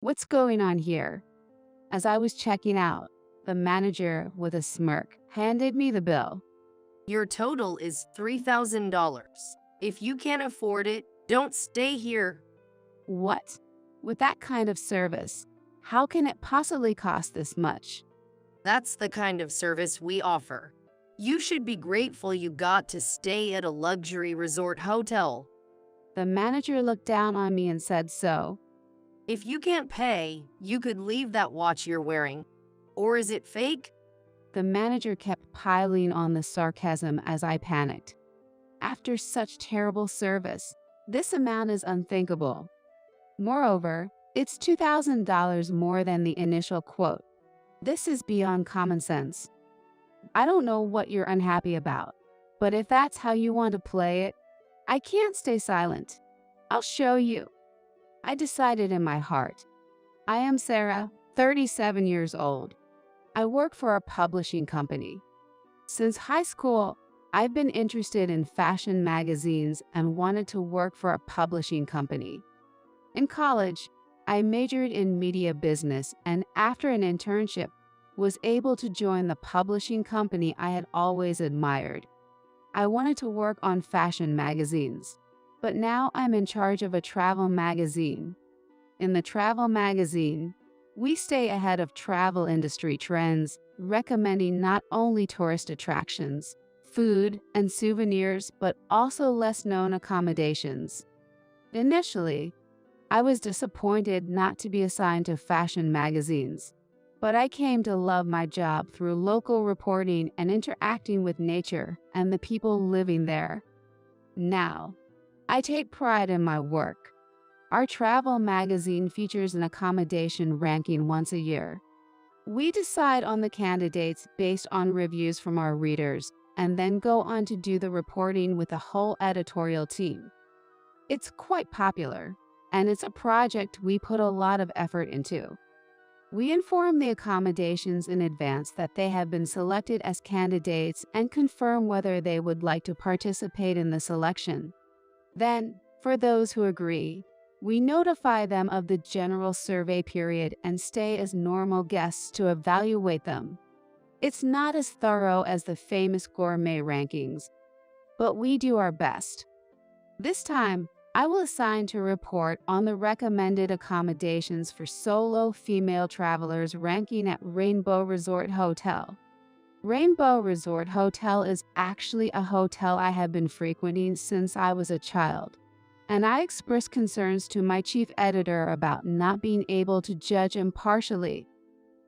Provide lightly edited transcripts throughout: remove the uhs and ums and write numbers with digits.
What's going on here? As I was checking out, the manager, with a smirk, handed me the bill. Your total is $3,000. If you can't afford it, don't stay here. What? With that kind of service, how can it possibly cost this much? That's the kind of service we offer. You should be grateful you got to stay at a luxury resort hotel. The manager looked down on me and said so. If you can't pay, you could leave that watch you're wearing. Or is it fake? The manager kept piling on the sarcasm as I panicked. After such terrible service, this amount is unthinkable. Moreover, it's $2,000 more than the initial quote. This is beyond common sense. I don't know what you're unhappy about, but if that's how you want to play it, I can't stay silent. I'll show you. I decided in my heart. I am Sarah, 37 years old. I work for a publishing company. Since high school, I've been interested in fashion magazines and wanted to work for a publishing company. In college, I majored in media business and after an internship, was able to join the publishing company I had always admired. I wanted to work on fashion magazines, but now I'm in charge of a travel magazine. In the travel magazine, we stay ahead of travel industry trends, recommending not only tourist attractions, food, and souvenirs, but also less-known accommodations. Initially, I was disappointed not to be assigned to fashion magazines, but I came to love my job through local reporting and interacting with nature and the people living there. Now, I take pride in my work. Our travel magazine features an accommodation ranking once a year. We decide on the candidates based on reviews from our readers and then go on to do the reporting with the whole editorial team. It's quite popular, and it's a project we put a lot of effort into. We inform the accommodations in advance that they have been selected as candidates and confirm whether they would like to participate in the selection. Then, for those who agree, we notify them of the general survey period and stay as normal guests to evaluate them. It's not as thorough as the famous gourmet rankings, but we do our best. This time, I will assign to report on the recommended accommodations for solo female travelers ranking at Rainbow Resort Hotel. Rainbow Resort Hotel is actually a hotel I have been frequenting since I was a child, and I expressed concerns to my chief editor about not being able to judge impartially.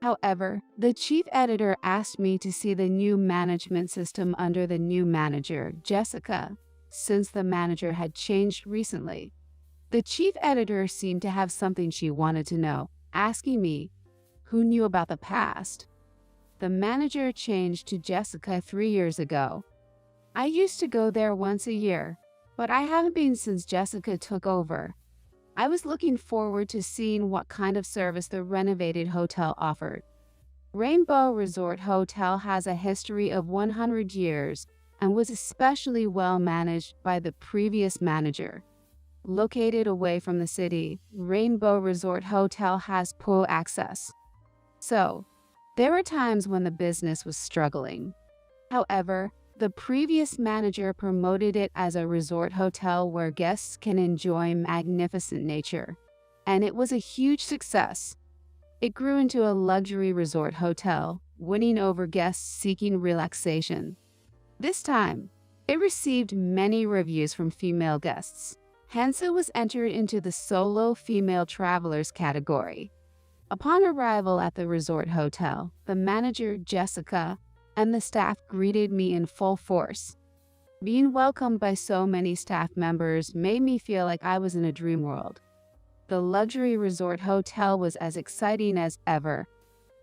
However, the chief editor asked me to see the new management system under the new manager, Jessica, since the manager had changed recently. The chief editor seemed to have something she wanted to know, asking me, who knew about the past? The manager changed to Jessica 3 years ago. I used to go there once a year, but I haven't been since Jessica took over. I was looking forward to seeing what kind of service the renovated hotel offered. Rainbow Resort Hotel has a history of 100 years and was especially well managed by the previous manager. Located away from the city, Rainbow Resort Hotel has pool access. So, there were times when the business was struggling. However, the previous manager promoted it as a resort hotel where guests can enjoy magnificent nature, and it was a huge success. It grew into a luxury resort hotel, winning over guests seeking relaxation. This time, it received many reviews from female guests, hence it was entered into the solo female travelers category. Upon arrival at the resort hotel, the manager, Jessica, and the staff greeted me in full force. Being welcomed by so many staff members made me feel like I was in a dream world. The luxury resort hotel was as exciting as ever.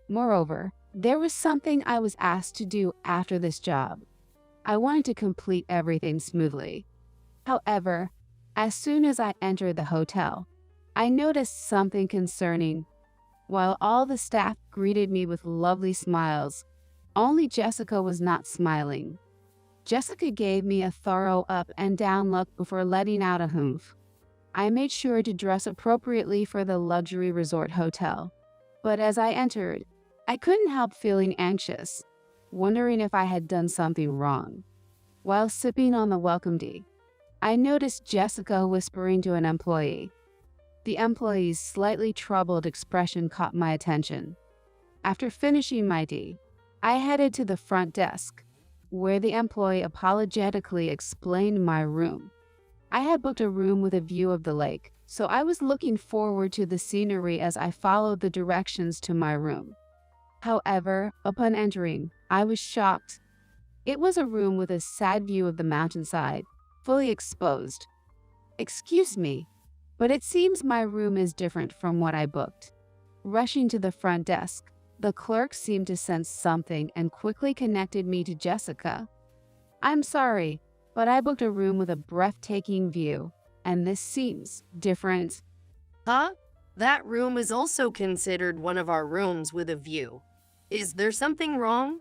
Moreover, there was something I was asked to do after this job. I wanted to complete everything smoothly. However, as soon as I entered the hotel, I noticed something concerning. While all the staff greeted me with lovely smiles, only Jessica was not smiling. Jessica gave me a thorough up and down look before letting out a humph. I made sure to dress appropriately for the luxury resort hotel. But as I entered, I couldn't help feeling anxious, wondering if I had done something wrong. While sipping on the welcome tea, I noticed Jessica whispering to an employee. The employee's slightly troubled expression caught my attention. After finishing my tea, I headed to the front desk, where the employee apologetically explained my room. I had booked a room with a view of the lake, so I was looking forward to the scenery as I followed the directions to my room. However, upon entering, I was shocked. It was a room with a sad view of the mountainside, fully exposed. Excuse me, but it seems my room is different from what I booked. Rushing to the front desk, the clerk seemed to sense something and quickly connected me to Jessica. I'm sorry, but I booked a room with a breathtaking view, and this seems different. Huh? That room is also considered one of our rooms with a view. Is there something wrong?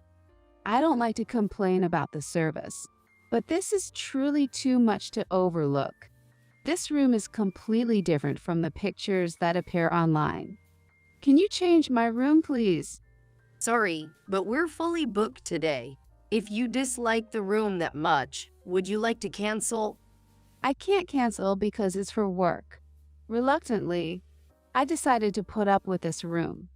I don't like to complain about the service, but this is truly too much to overlook. This room is completely different from the pictures that appear online. Can you change my room, please? Sorry, but we're fully booked today. If you dislike the room that much, would you like to cancel? I can't cancel because it's for work. Reluctantly, I decided to put up with this room.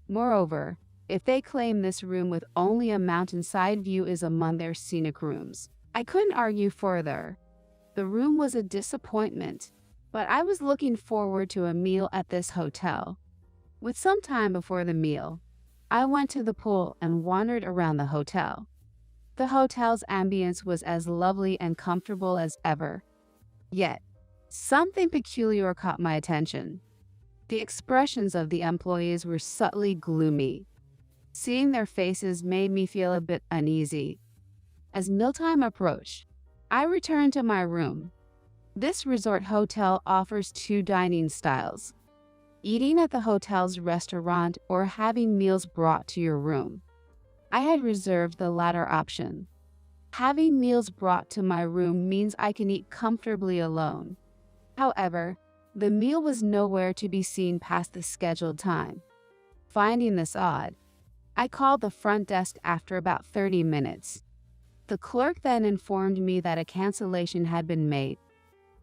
Moreover, if they claim this room with only a mountainside view is among their scenic rooms, I couldn't argue further. The room was a disappointment, but I was looking forward to a meal at this hotel. With some time before the meal, I went to the pool and wandered around the hotel. The hotel's ambience was as lovely and comfortable as ever. Yet, something peculiar caught my attention. The expressions of the employees were subtly gloomy. Seeing their faces made me feel a bit uneasy. As mealtime approached, I returned to my room. This resort hotel offers two dining styles: eating at the hotel's restaurant or having meals brought to your room. I had reserved the latter option. Having meals brought to my room means I can eat comfortably alone. However, the meal was nowhere to be seen past the scheduled time. Finding this odd, I called the front desk after about 30 minutes. The clerk then informed me that a cancellation had been made.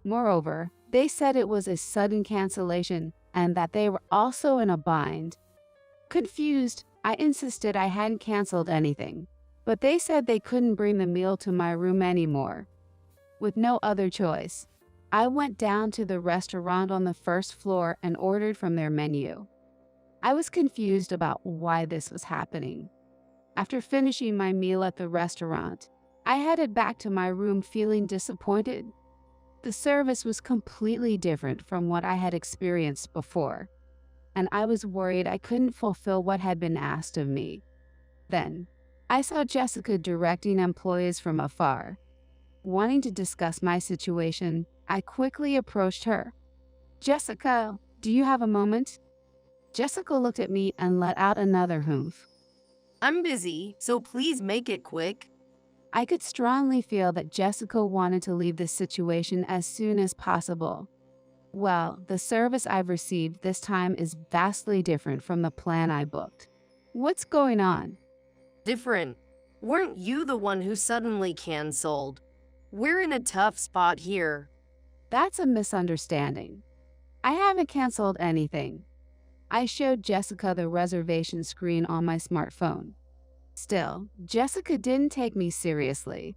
Moreover, they said it was a sudden cancellation and that they were also in a bind. Confused, I insisted I hadn't canceled anything, but they said they couldn't bring the meal to my room anymore. With no other choice, I went down to the restaurant on the first floor and ordered from their menu. I was confused about why this was happening. After finishing my meal at the restaurant, I headed back to my room feeling disappointed. The service was completely different from what I had experienced before, and I was worried I couldn't fulfill what had been asked of me. Then, I saw Jessica directing employees from afar. Wanting to discuss my situation, I quickly approached her. Jessica, do you have a moment? Jessica looked at me and let out another humph. I'm busy, so please make it quick. I could strongly feel that Jessica wanted to leave this situation as soon as possible. Well, the service I've received this time is vastly different from the plan I booked. What's going on? Different. Weren't you the one who suddenly canceled? We're in a tough spot here. That's a misunderstanding. I haven't canceled anything. I showed Jessica the reservation screen on my smartphone. Still, Jessica didn't take me seriously.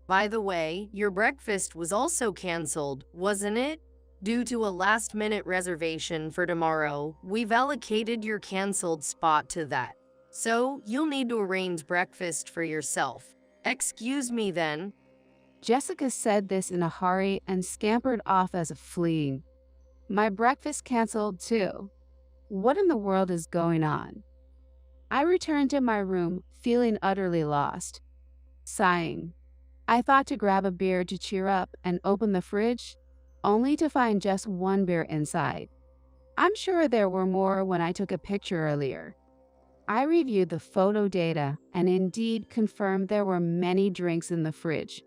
By the way, your breakfast was also canceled, wasn't it? Due to a last-minute reservation for tomorrow, we've allocated your canceled spot to that. So, you'll need to arrange breakfast for yourself. Excuse me then. Jessica said this in a hurry and scampered off as if fleeing. My breakfast canceled too. What in the world is going on? I returned to my room, feeling utterly lost. Sighing, I thought to grab a beer to cheer up and open the fridge, only to find just one beer inside. I'm sure there were more when I took a picture earlier. I reviewed the photo data and indeed confirmed there were many drinks in the fridge,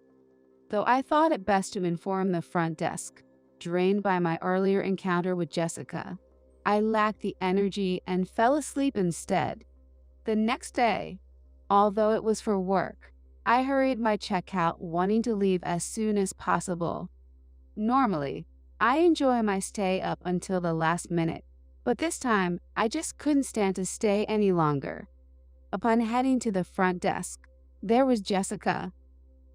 though I thought it best to inform the front desk. drained by my earlier encounter with Jessica. I lacked the energy and fell asleep instead. The next day, although it was for work, I hurried my checkout, wanting to leave as soon as possible. Normally, I enjoy my stay up until the last minute, but this time I just couldn't stand to stay any longer. Upon heading to the front desk, there was Jessica.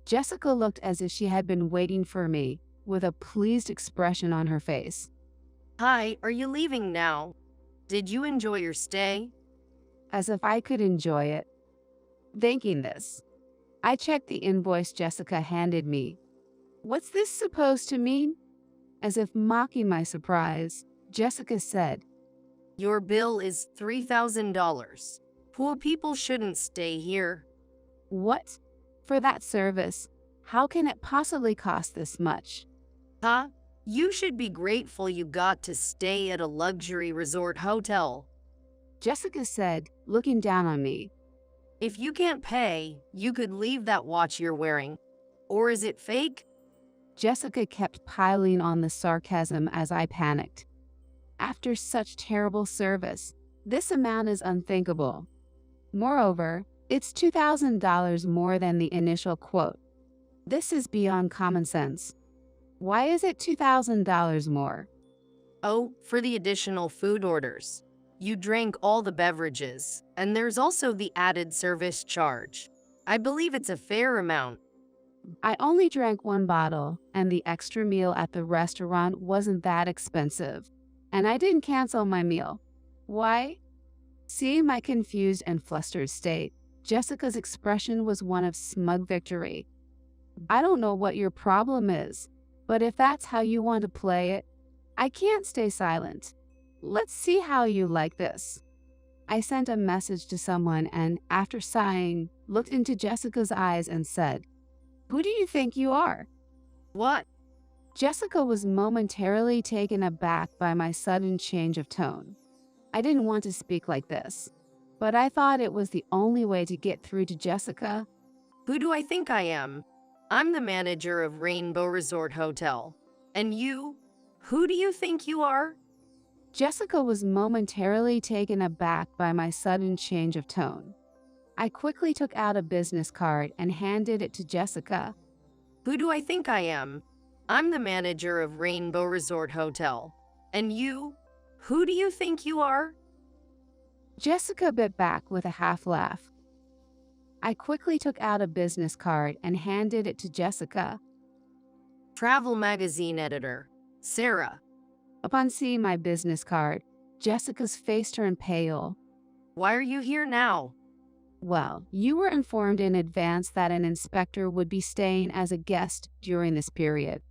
Jessica looked as if she had been waiting for me, with a pleased expression on her face. Hi, are you leaving now? Did you enjoy your stay? As if I could enjoy it. Thinking this, I checked the invoice Jessica handed me. What's this supposed to mean? As if mocking my surprise, Jessica said, Your bill is $3,000. Poor people shouldn't stay here. What? For that service? How can it possibly cost this much? Huh? You should be grateful you got to stay at a luxury resort hotel. Jessica said, looking down on me. If you can't pay, you could leave that watch you're wearing. Or is it fake? Jessica kept piling on the sarcasm as I panicked. After such terrible service, this amount is unthinkable. Moreover, it's $2,000 more than the initial quote. This is beyond common sense. Why is it $2,000 more? Oh, for the additional food orders. You drank all the beverages, and there's also the added service charge. I believe it's a fair amount. I only drank one bottle, and the extra meal at the restaurant wasn't that expensive. And I didn't cancel my meal. Why? Seeing my confused and flustered state, Jessica's expression was one of smug victory. I don't know what your problem is, but if that's how you want to play it, I can't stay silent. Let's see how you like this. I sent a message to someone and, after sighing, looked into Jessica's eyes and said, Who do you think you are? What? Jessica was momentarily taken aback by my sudden change of tone. I didn't want to speak like this, but I thought it was the only way to get through to Jessica. Who do I think I am? I'm the manager of Rainbow Resort Hotel. And you? Who do you think you are? Jessica was momentarily taken aback by my sudden change of tone. I quickly took out a business card and handed it to Jessica. Who do I think I am? I'm the manager of Rainbow Resort Hotel. And you? Who do you think you are? Jessica bit back with a half laugh. I quickly took out a business card and handed it to Jessica. Travel magazine editor, Sarah. Upon seeing my business card, Jessica's face turned pale. Why are you here now? Well, you were informed in advance that an inspector would be staying as a guest during this period.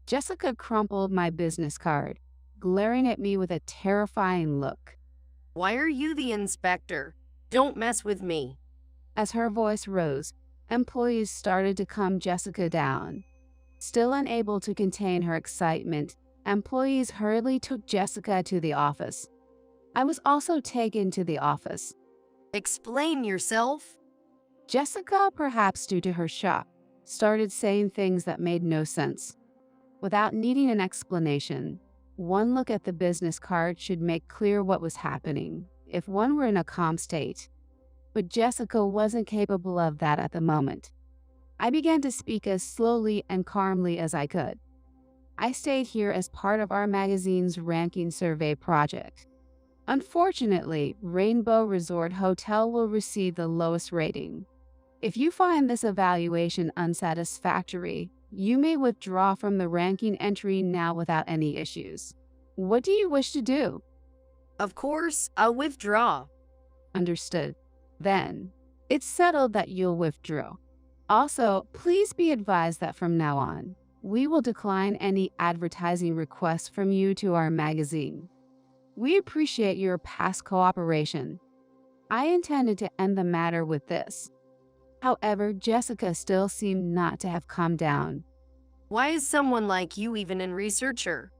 Jessica crumpled my business card, glaring at me with a terrifying look. Why are you the inspector? Don't mess with me. As her voice rose, employees started to calm Jessica down. Still unable to contain her excitement, employees hurriedly took Jessica to the office. I was also taken to the office. Explain yourself. Jessica, perhaps due to her shock, started saying things that made no sense. Without needing an explanation, one look at the business card should make clear what was happening, if one were in a calm state. But Jessica wasn't capable of that at the moment. I began to speak as slowly and calmly as I could. I stayed here as part of our magazine's ranking survey project. Unfortunately, Rainbow Resort Hotel will receive the lowest rating. If you find this evaluation unsatisfactory, you may withdraw from the ranking entry now without any issues. What do you wish to do? Of course, I'll withdraw. Understood. Then, it's settled that you'll withdraw. Also, please be advised that from now on, we will decline any advertising requests from you to our magazine. We appreciate your past cooperation. I intended to end the matter with this. However, Jessica still seemed not to have calmed down. Why is someone like you even a researcher?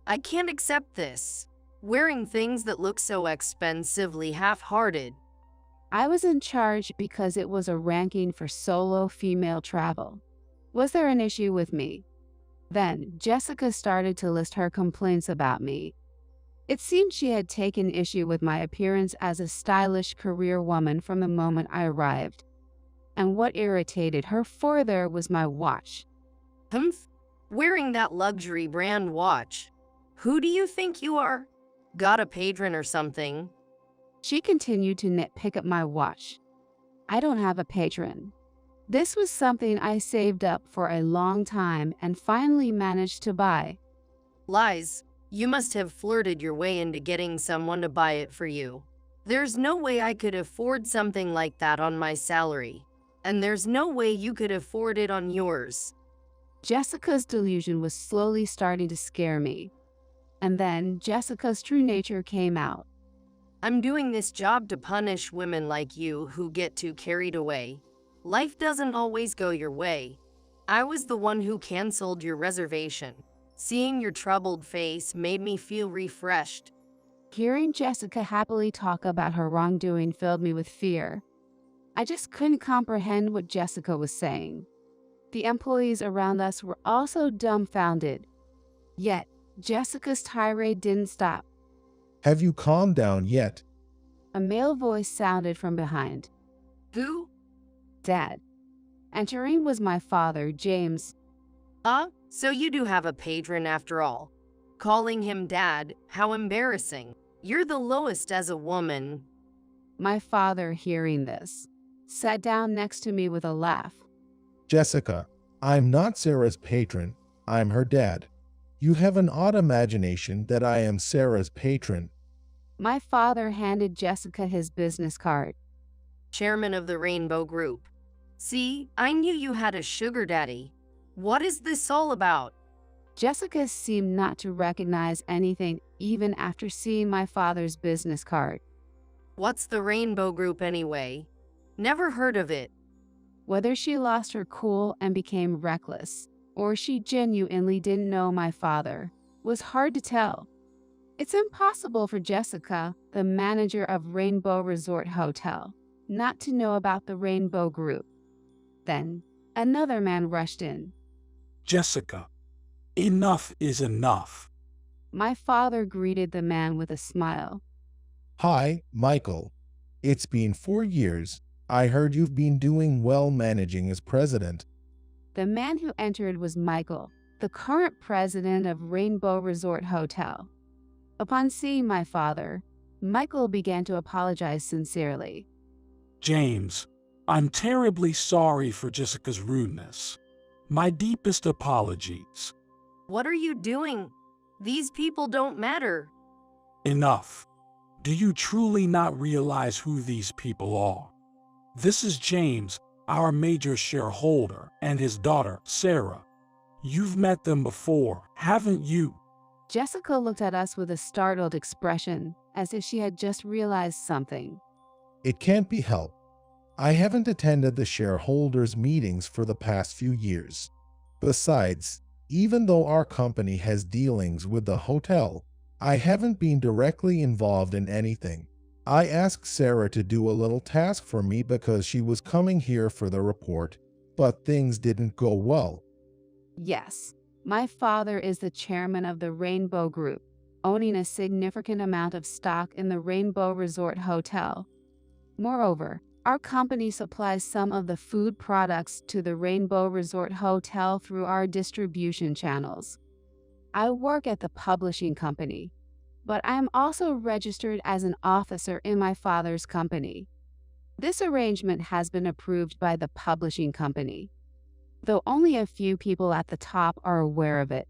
I can't accept this. Wearing things that look so expensively half-hearted. I was in charge because it was a ranking for solo female travel. Was there an issue with me? Then Jessica started to list her complaints about me. It seemed she had taken issue with my appearance as a stylish career woman from the moment I arrived. And what irritated her further was my watch. Humph, wearing that luxury brand watch. Who do you think you are? Got a patron or something? She continued to nitpick at my watch. I don't have a patron. This was something I saved up for a long time and finally managed to buy. Lies. You must have flirted your way into getting someone to buy it for you. There's no way I could afford something like that on my salary. And there's no way you could afford it on yours. Jessica's delusion was slowly starting to scare me. And then Jessica's true nature came out. I'm doing this job to punish women like you who get too carried away. Life doesn't always go your way. I was the one who canceled your reservation. Seeing your troubled face made me feel refreshed. Hearing Jessica happily talk about her wrongdoing filled me with fear. I just couldn't comprehend what Jessica was saying. The employees around us were also dumbfounded. Yet, Jessica's tirade didn't stop. Have you calmed down yet? A male voice sounded from behind. Who? Dad. Entering was my father, James. So you do have a patron after all. Calling him dad, how embarrassing. You're the lowest as a woman. My father, hearing this, sat down next to me with a laugh. Jessica, I'm not Sarah's patron. I'm her dad. You have an odd imagination that I am Sarah's patron. My father handed Jessica his business card. Chairman of the Rainbow Group. See, I knew you had a sugar daddy. What is this all about? Jessica seemed not to recognize anything even after seeing my father's business card. What's the Rainbow Group anyway? Never heard of it. Whether she lost her cool and became reckless, or she genuinely didn't know my father, was hard to tell. It's impossible for Jessica, the manager of Rainbow Resort Hotel, not to know about the Rainbow Group. Then, another man rushed in. Jessica, enough is enough. My father greeted the man with a smile. Hi, Michael. It's been 4 years. I heard you've been doing well managing as president. The man who entered was Michael, the current president of Rainbow Resort Hotel. Upon seeing my father, Michael began to apologize sincerely. James, I'm terribly sorry for Jessica's rudeness. My deepest apologies. What are you doing? These people don't matter. Enough. Do you truly not realize who these people are? This is James, our major shareholder, and his daughter, Sarah. You've met them before, haven't you? Jessica looked at us with a startled expression, as if she had just realized something. It can't be helped. I haven't attended the shareholders' meetings for the past few years. Besides, even though our company has dealings with the hotel, I haven't been directly involved in anything. I asked Sarah to do a little task for me because she was coming here for the report, but things didn't go well. Yes, my father is the chairman of the Rainbow Group, owning a significant amount of stock in the Rainbow Resort Hotel. Moreover, our company supplies some of the food products to the Rainbow Resort Hotel through our distribution channels. I work at the publishing company, but I am also registered as an officer in my father's company. This arrangement has been approved by the publishing company, though only a few people at the top are aware of it.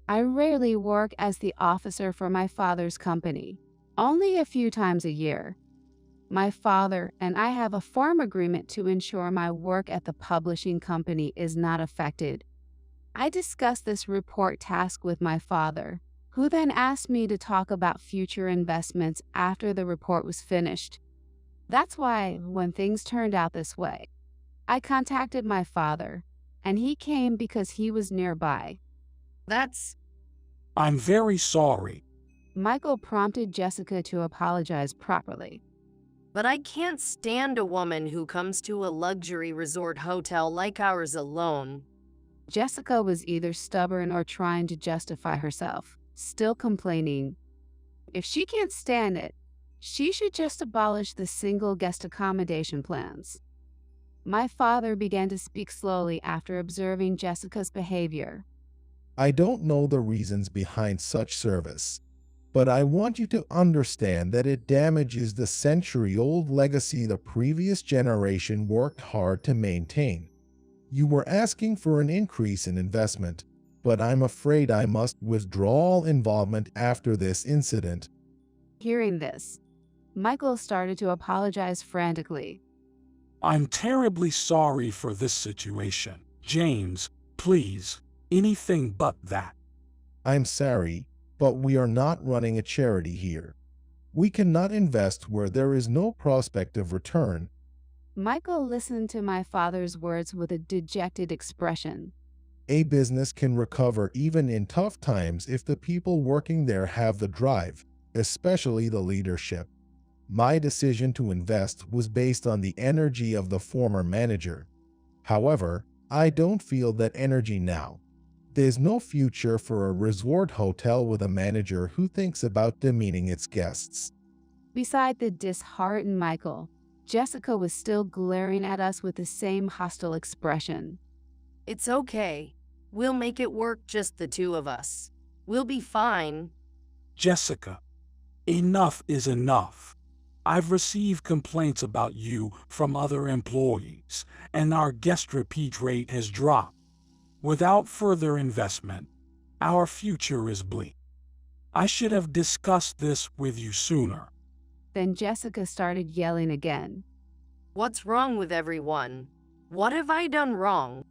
I rarely work as the officer for my father's company, only a few times a year. My father and I have a form agreement to ensure my work at the publishing company is not affected. I discussed this report task with my father, who then asked me to talk about future investments after the report was finished. That's why, when things turned out this way, I contacted my father, and he came because he was nearby. I'm very sorry. Michael prompted Jessica to apologize properly. But I can't stand a woman who comes to a luxury resort hotel like ours alone. Jessica was either stubborn or trying to justify herself, still complaining. If she can't stand it, she should just abolish the single guest accommodation plans. My father began to speak slowly after observing Jessica's behavior. I don't know the reasons behind such service, but I want you to understand that it damages the century-old legacy the previous generation worked hard to maintain. You were asking for an increase in investment, but I'm afraid I must withdraw all involvement after this incident. Hearing this, Michael started to apologize frantically. I'm terribly sorry for this situation. James, please, anything but that. I'm sorry, but we are not running a charity here. We cannot invest where there is no prospect of return. Michael listened to my father's words with a dejected expression. A business can recover even in tough times if the people working there have the drive, especially the leadership. My decision to invest was based on the energy of the former manager. However, I don't feel that energy now. There's no future for a resort hotel with a manager who thinks about demeaning its guests. Beside the disheartened Michael, Jessica was still glaring at us with the same hostile expression. It's okay. We'll make it work, just the two of us. We'll be fine. Jessica, enough is enough. I've received complaints about you from other employees, and our guest repeat rate has dropped. Without further investment, our future is bleak. I should have discussed this with you sooner. Then Jessica started yelling again. What's wrong with everyone? What have I done wrong?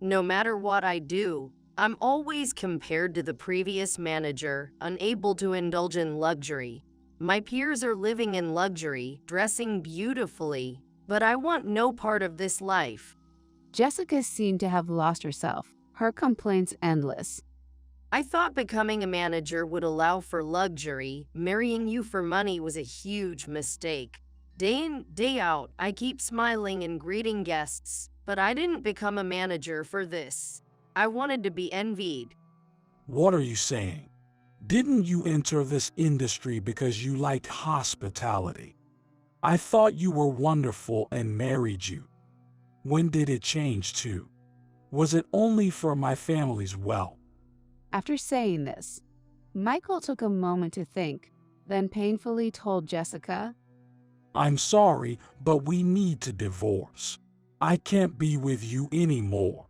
No matter what I do, I'm always compared to the previous manager, unable to indulge in luxury. My peers are living in luxury, dressing beautifully, but I want no part of this life. Jessica seemed to have lost herself, her complaints endless. I thought becoming a manager would allow for luxury. Marrying you for money was a huge mistake. Day in, day out, I keep smiling and greeting guests, but I didn't become a manager for this. I wanted to be envied. What are you saying? Didn't you enter this industry because you liked hospitality? I thought you were wonderful and married you. When did it change to? Was it only for my family's wealth? After saying this, Michael took a moment to think, then painfully told Jessica, I'm sorry, but we need to divorce. I can't be with you anymore.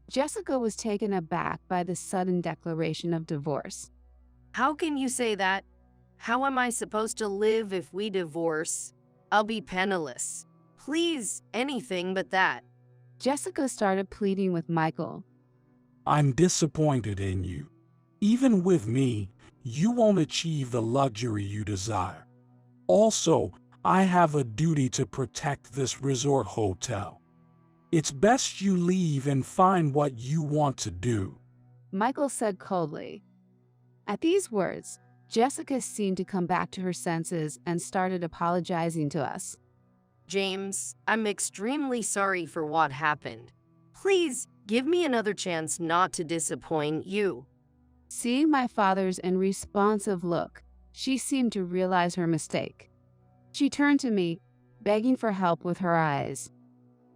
Jessica was taken aback by the sudden declaration of divorce. How can you say that? How am I supposed to live if we divorce? I'll be penniless. Please, anything but that. Jessica started pleading with Michael. I'm disappointed in you. Even with me, you won't achieve the luxury you desire. Also, I have a duty to protect this resort hotel. It's best you leave and find what you want to do. Michael said coldly. At these words, Jessica seemed to come back to her senses and started apologizing to us. James, I'm extremely sorry for what happened. Please, give me another chance not to disappoint you. Seeing my father's unresponsive look, she seemed to realize her mistake. She turned to me, begging for help with her eyes.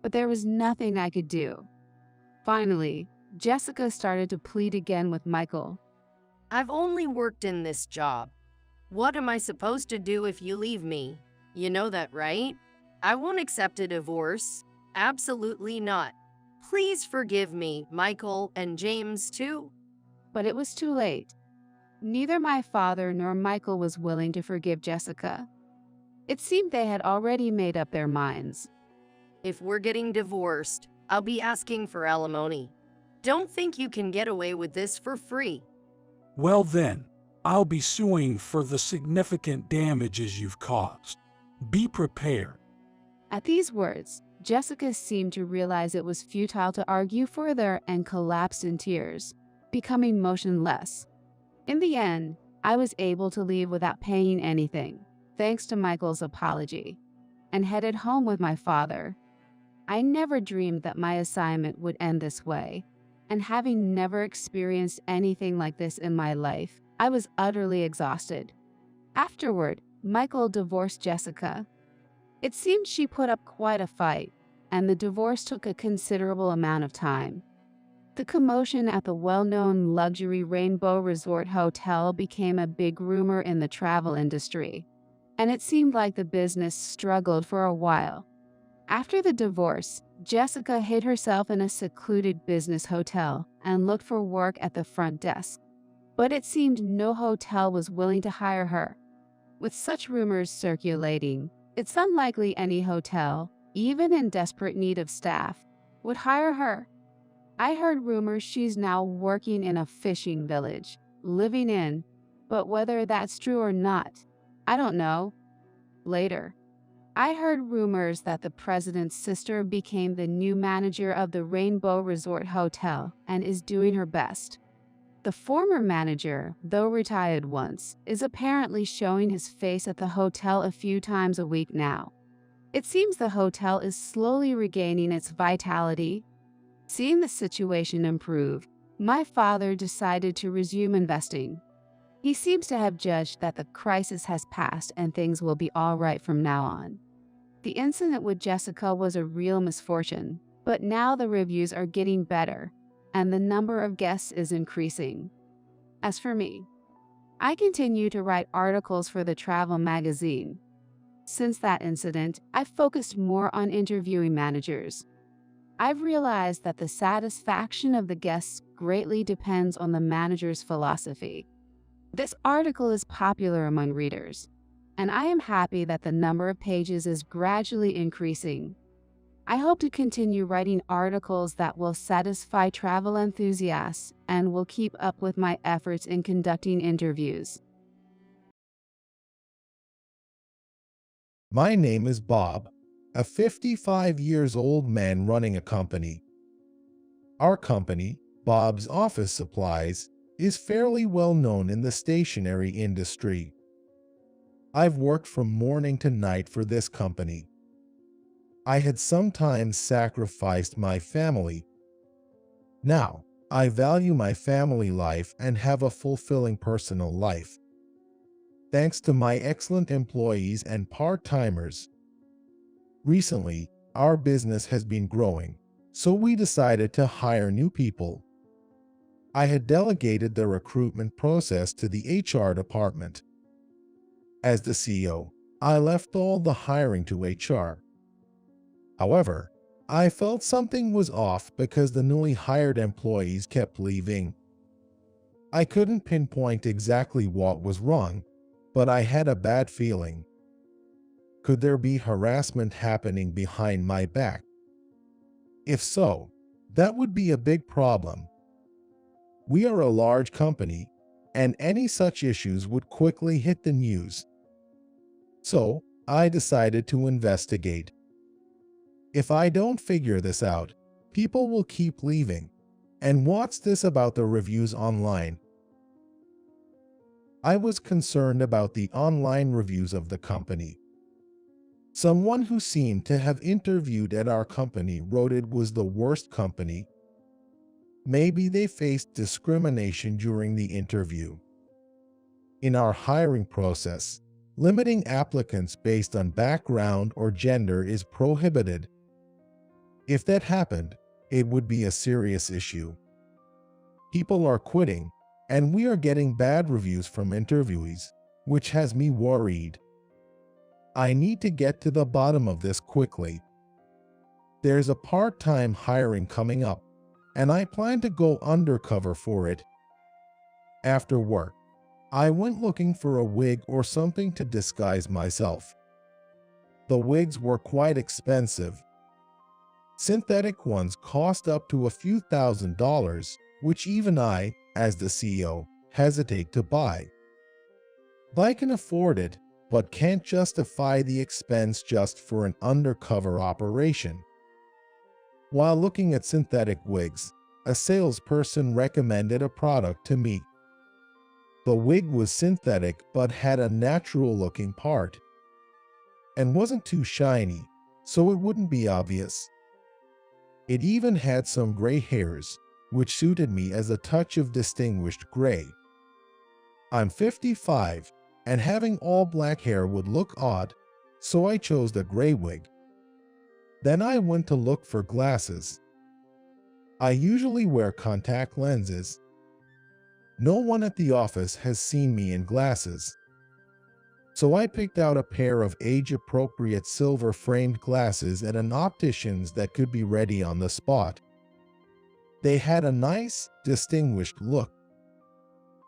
But there was nothing I could do. Finally, Jessica started to plead again with Michael. I've only worked in this job. What am I supposed to do if you leave me? You know that, right? I won't accept a divorce. Absolutely not. Please forgive me, Michael, and James too. But it was too late. Neither my father nor Michael was willing to forgive Jessica. It seemed they had already made up their minds. If we're getting divorced, I'll be asking for alimony. Don't think you can get away with this for free. Well then, I'll be suing for the significant damages you've caused. Be prepared. At these words, Jessica seemed to realize it was futile to argue further and collapsed in tears, becoming motionless. In the end, I was able to leave without paying anything, thanks to Michael's apology, and headed home with my father. I never dreamed that my assignment would end this way. and having never experienced anything like this in my life, I was utterly exhausted. Afterward, Michael divorced Jessica. It seemed she put up quite a fight, and the divorce took a considerable amount of time. The commotion at the well-known luxury Rainbow Resort Hotel became a big rumor in the travel industry, and it seemed like the business struggled for a while. After the divorce, Jessica hid herself in a secluded business hotel and looked for work at the front desk. But it seemed no hotel was willing to hire her. With such rumors circulating, it's unlikely any hotel, even in desperate need of staff, would hire her. I heard rumors she's now working in a fishing village, living in, but whether that's true or not, I don't know. Later, I heard rumors that the president's sister became the new manager of the Rainbow Resort Hotel and is doing her best. The former manager, though retired once, is apparently showing his face at the hotel a few times a week now. It seems the hotel is slowly regaining its vitality. Seeing the situation improve, my father decided to resume investing. He seems to have judged that the crisis has passed and things will be all right from now on. The incident with Jessica was a real misfortune, but now the reviews are getting better, and the number of guests is increasing. As for me, I continue to write articles for the travel magazine. Since that incident, I've focused more on interviewing managers. I've realized that the satisfaction of the guests greatly depends on the manager's philosophy. This article is popular among readers, and I am happy that the number of pages is gradually increasing. I hope to continue writing articles that will satisfy travel enthusiasts and will keep up with my efforts in conducting interviews. My name is Bob, a 55 years old man running a company. Our company, Bob's Office Supplies, is fairly well known in the stationery industry. I've worked from morning to night for this company. I had sometimes sacrificed my family. Now, I value my family life and have a fulfilling personal life. Thanks to my excellent employees and part-timers. Recently, our business has been growing, so we decided to hire new people. I had delegated the recruitment process to the HR department. As the CEO, I left all the hiring to HR. However, I felt something was off because the newly hired employees kept leaving. I couldn't pinpoint exactly what was wrong, but I had a bad feeling. Could there be harassment happening behind my back? If so, that would be a big problem. We are a large company, and any such issues would quickly hit the news. So, I decided to investigate. If I don't figure this out, people will keep leaving. And what's this about the reviews online? I was concerned about the online reviews of the company. Someone who seemed to have interviewed at our company wrote it was the worst company. Maybe they faced discrimination during the interview. In our hiring process, limiting applicants based on background or gender is prohibited. If that happened, it would be a serious issue. People are quitting, and we are getting bad reviews from interviewees, which has me worried. I need to get to the bottom of this quickly. There's a part-time hiring coming up, and I plan to go undercover for it. After work, I went looking for a wig or something to disguise myself. The wigs were quite expensive. Synthetic ones cost up to a few $1,000s, which even I, as the CEO, hesitate to buy. I can afford it, but can't justify the expense just for an undercover operation. While looking at synthetic wigs, a salesperson recommended a product to me. The wig was synthetic but had a natural-looking part, and wasn't too shiny, so it wouldn't be obvious. It even had some gray hairs, which suited me as a touch of distinguished gray. I'm 55, and having all black hair would look odd, so I chose the gray wig. Then I went to look for glasses. I usually wear contact lenses. No one at the office has seen me in glasses. So I picked out a pair of age-appropriate silver-framed glasses at an optician's that could be ready on the spot. They had a nice, distinguished look.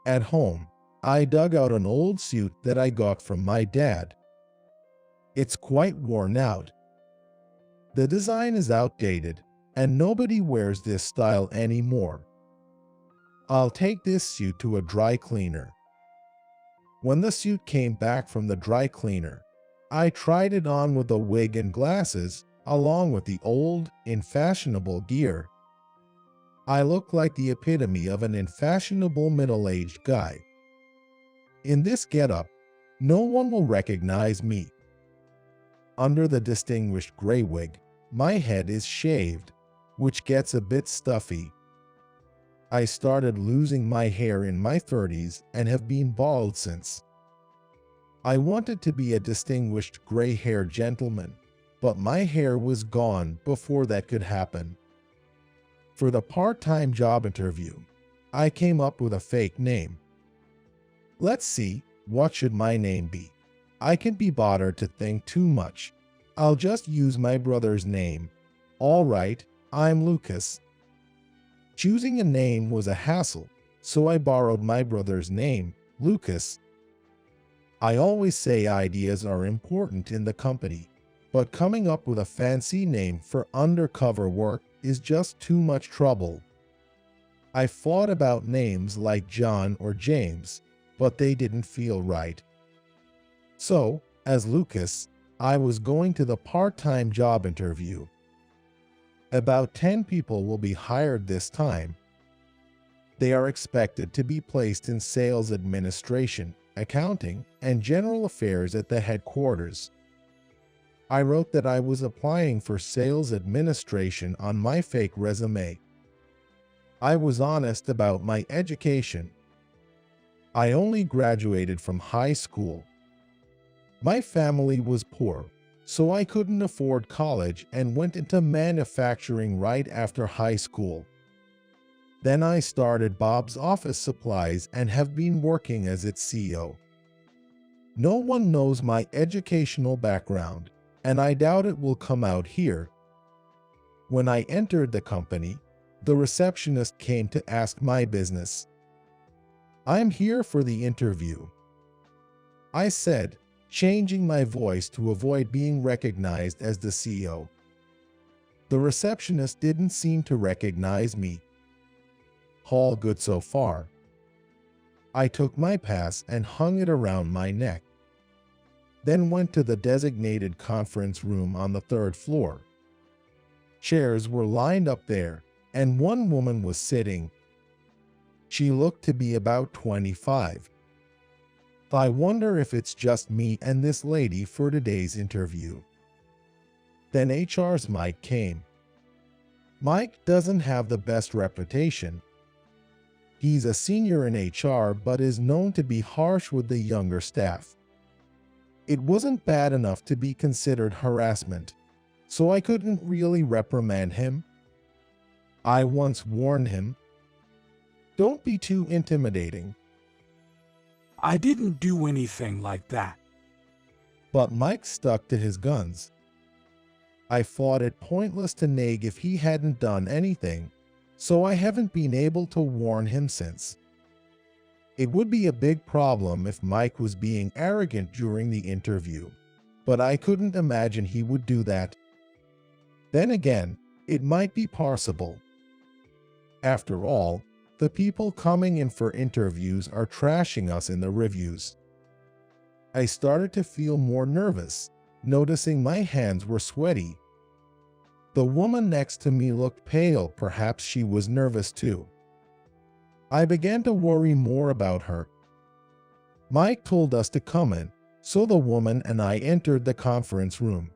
At home, I dug out an old suit that I got from my dad. It's quite worn out. The design is outdated, and nobody wears this style anymore. I'll take this suit to a dry cleaner. When the suit came back from the dry cleaner, I tried it on with a wig and glasses, along with the old, unfashionable gear. I look like the epitome of an unfashionable middle-aged guy. In this getup, no one will recognize me. Under the distinguished gray wig, my head is shaved, which gets a bit stuffy. I started losing my hair in my 30s and have been bald since. I wanted to be a distinguished gray-haired gentleman, but my hair was gone before that could happen. For the part-time job interview, I came up with a fake name. Let's see, what should my name be? I can't be bothered to think too much. I'll just use my brother's name. All right, I'm Lucas. Choosing a name was a hassle, so I borrowed my brother's name, Lucas. I always say ideas are important in the company, but coming up with a fancy name for undercover work is just too much trouble. I thought about names like John or James, but they didn't feel right. So, as Lucas, I was going to the part-time job interview. About 10 people will be hired this time. They are expected to be placed in sales administration, accounting, and general affairs at the headquarters. I wrote that I was applying for sales administration on my fake resume. I was honest about my education. I only graduated from high school. My family was poor, so I couldn't afford college and went into manufacturing right after high school. Then I started Bob's Office Supplies and have been working as its CEO. No one knows my educational background, and I doubt it will come out here. When I entered the company, the receptionist came to ask my business. I'm here for the interview, I said, changing my voice to avoid being recognized as the CEO. The receptionist didn't seem to recognize me. All good so far. I took my pass and hung it around my neck. Then went to the designated conference room on the 3rd floor. Chairs were lined up there, and one woman was sitting. She looked to be about 25. I wonder if it's just me and this lady for today's interview. Then HR's Mike came. Mike doesn't have the best reputation. He's a senior in HR but is known to be harsh with the younger staff. It wasn't bad enough to be considered harassment, so I couldn't really reprimand him. I once warned him, "Don't be too intimidating." I didn't do anything like that. But Mike stuck to his guns. I thought it pointless to nag if he hadn't done anything, so I haven't been able to warn him since. It would be a big problem if Mike was being arrogant during the interview, but I couldn't imagine he would do that. Then again, it might be possible. After all, the people coming in for interviews are trashing us in the reviews. I started to feel more nervous, noticing my hands were sweaty. The woman next to me looked pale, perhaps she was nervous too. I began to worry more about her. Mike told us to come in, so the woman and I entered the conference room.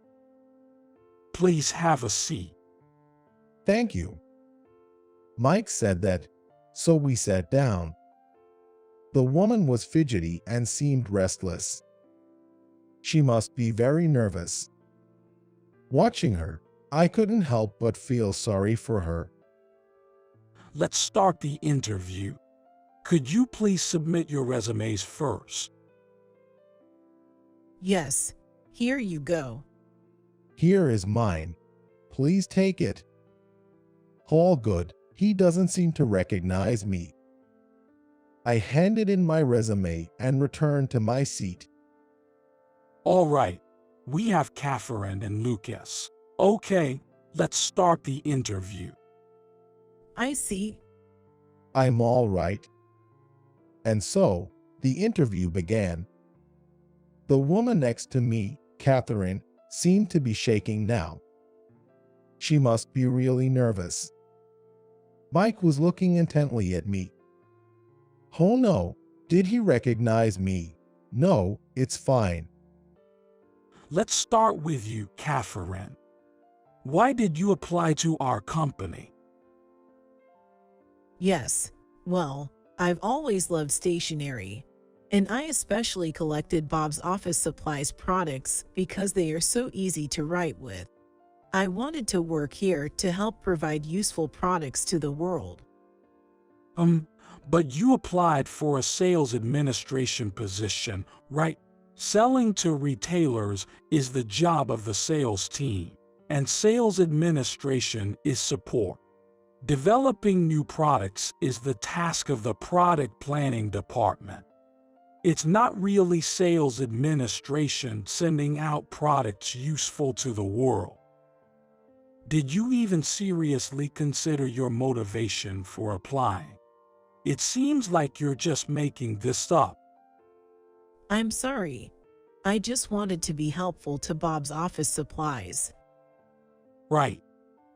Please have a seat. Thank you. Mike said that, so we sat down. The woman was fidgety and seemed restless. She must be very nervous. Watching her, I couldn't help but feel sorry for her. Let's start the interview. Could you please submit your resumes first? Yes, here you go. Here is mine. Please take it. All good. He doesn't seem to recognize me. I handed in my resume and returned to my seat. All right, we have Catherine and Lucas. Okay, let's start the interview. I see. I'm all right. And so, the interview began. The woman next to me, Catherine, seemed to be shaking now. She must be really nervous. Mike was looking intently at me. Oh no, did he recognize me? No, it's fine. Let's start with you, Catherine. Why did you apply to our company? Yes, well, I've always loved stationery, and I especially collected Bob's office supplies products because they are so easy to write with. I wanted to work here to help provide useful products to the world. But you applied for a sales administration position, right? Selling to retailers is the job of the sales team, and sales administration is support. Developing new products is the task of the product planning department. It's not really sales administration sending out products useful to the world. Did you even seriously consider your motivation for applying? It seems like you're just making this up. I'm sorry. I just wanted to be helpful to Bob's office supplies. Right.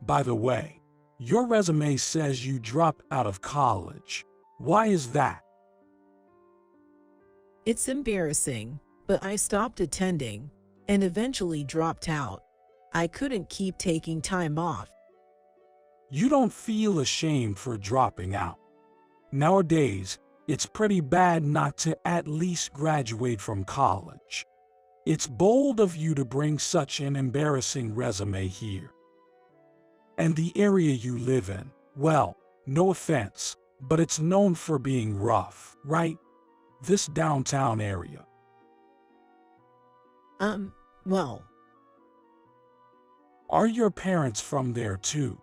By the way, your resume says you dropped out of college. Why is that? It's embarrassing, but I stopped attending and eventually dropped out. I couldn't keep taking time off. You don't feel ashamed for dropping out. Nowadays, it's pretty bad not to at least graduate from college. It's bold of you to bring such an embarrassing resume here. And the area you live in, well, no offense, but it's known for being rough, right? This downtown area. Well. Are your parents from there too?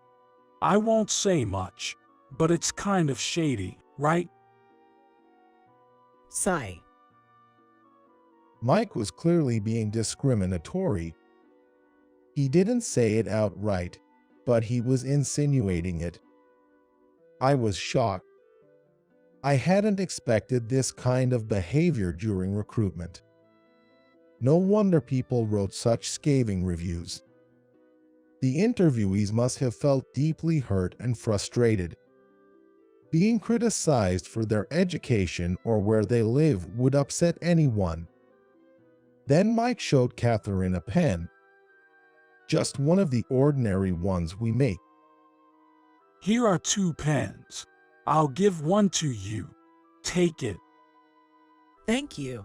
I won't say much, but it's kind of shady, right? Sigh. Mike was clearly being discriminatory. He didn't say it outright, but he was insinuating it. I was shocked. I hadn't expected this kind of behavior during recruitment. No wonder people wrote such scathing reviews. The interviewees must have felt deeply hurt and frustrated. Being criticized for their education or where they live would upset anyone. Then Mike showed Catherine a pen. Just one of the ordinary ones we make. Here are 2 pens. I'll give one to you. Take it. Thank you.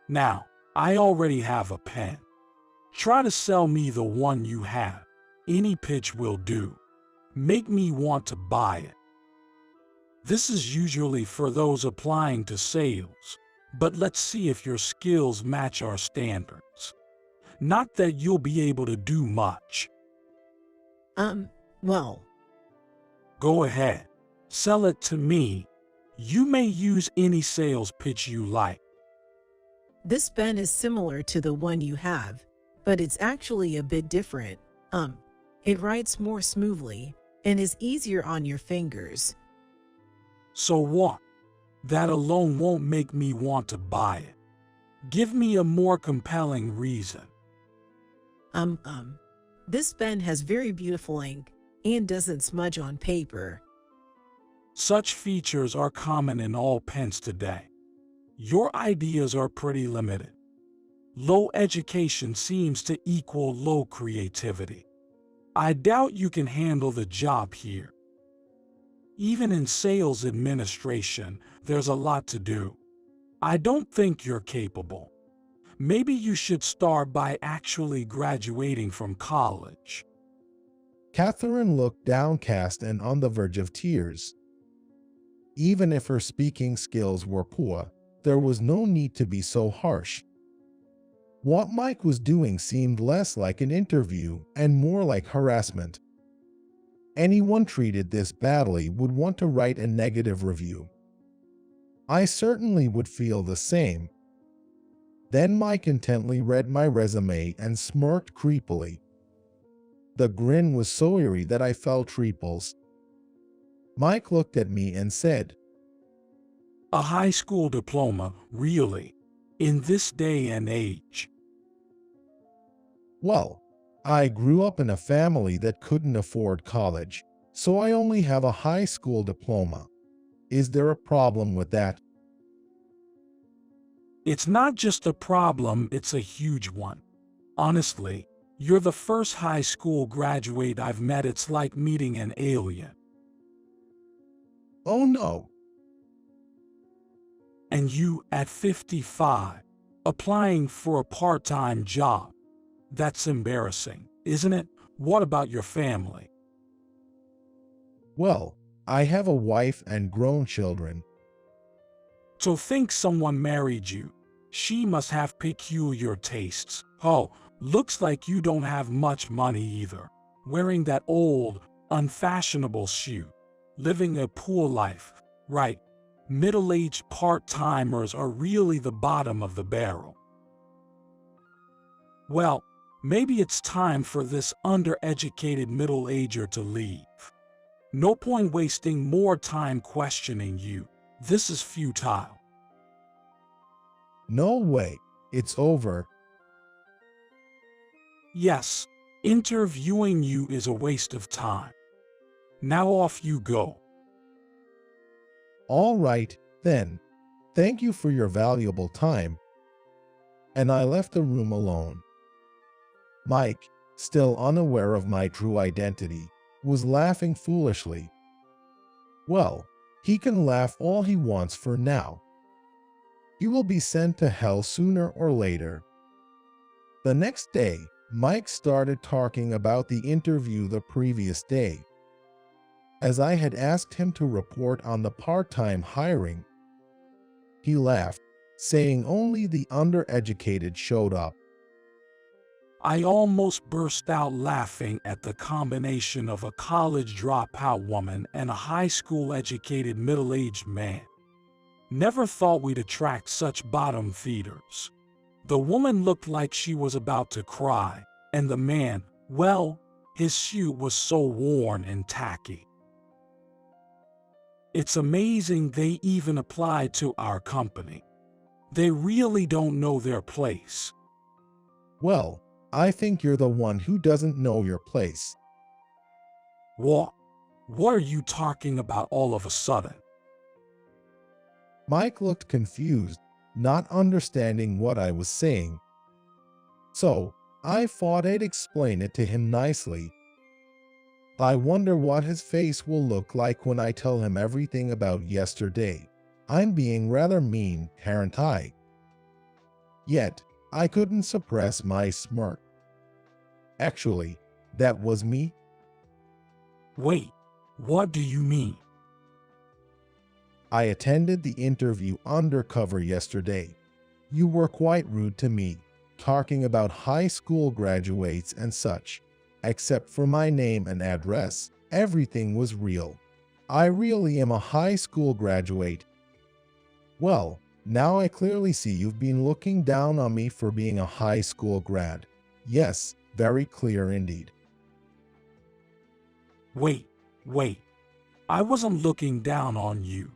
Now, I already have a pen. Try to sell me the one you have. Any pitch will do. Make me want to buy it. This is usually for those applying to sales, but let's see if your skills match our standards. Not that you'll be able to do much. Well. Go ahead. Sell it to me. You may use any sales pitch you like. This pen is similar to the one you have, but it's actually a bit different. It writes more smoothly and is easier on your fingers. So what? That alone won't make me want to buy it. Give me a more compelling reason. This pen has very beautiful ink and doesn't smudge on paper. Such features are common in all pens today. Your ideas are pretty limited. Low education seems to equal low creativity. I doubt you can handle the job here. Even in sales administration, there's a lot to do. I don't think you're capable. Maybe you should start by actually graduating from college. Catherine looked downcast and on the verge of tears. Even if her speaking skills were poor, there was no need to be so harsh. What Mike was doing seemed less like an interview and more like harassment. Anyone treated this badly would want to write a negative review. I certainly would feel the same. Then Mike intently read my resume and smirked creepily. The grin was so eerie that I felt ripples. Mike looked at me and said, A high school diploma, really? In this day and age? Well, I grew up in a family that couldn't afford college, so I only have a high school diploma. Is there a problem with that? It's not just a problem, it's a huge one. Honestly, you're the first high school graduate I've met. It's like meeting an alien. Oh no. And you, at 55, applying for a part-time job. That's embarrassing, isn't it? What about your family? Well, I have a wife and grown children. So think someone married you. She must have peculiar tastes. Oh, looks like you don't have much money either. Wearing that old, unfashionable shoe. Living a poor life. Right. Middle-aged part-timers are really the bottom of the barrel. Well, maybe it's time for this undereducated middle-ager to leave. No point wasting more time questioning you. This is futile. No way. It's over. Yes, interviewing you is a waste of time. Now off you go. All right, then. Thank you for your valuable time. And I left the room alone. Mike, still unaware of my true identity, was laughing foolishly. Well, he can laugh all he wants for now. He will be sent to hell sooner or later. The next day, Mike started talking about the interview the previous day. As I had asked him to report on the part-time hiring, he laughed, saying only the undereducated showed up. I almost burst out laughing at the combination of a college dropout woman and a high school educated middle-aged man. Never thought we'd attract such bottom feeders. The woman looked like she was about to cry, and the man, well, his shoe was so worn and tacky. It's amazing they even applied to our company. They really don't know their place. Well, I think you're the one who doesn't know your place. What? What are you talking about all of a sudden? Mike looked confused, not understanding what I was saying. So, I thought I'd explain it to him nicely. I wonder what his face will look like when I tell him everything about yesterday. I'm being rather mean, aren't I? Yet, I couldn't suppress my smirk. Actually, that was me. Wait, what do you mean? I attended the interview undercover yesterday. You were quite rude to me, talking about high school graduates and such. Except for my name and address, everything was real. I really am a high school graduate. Well, now I clearly see you've been looking down on me for being a high school grad. Yes, very clear indeed. Wait. I wasn't looking down on you.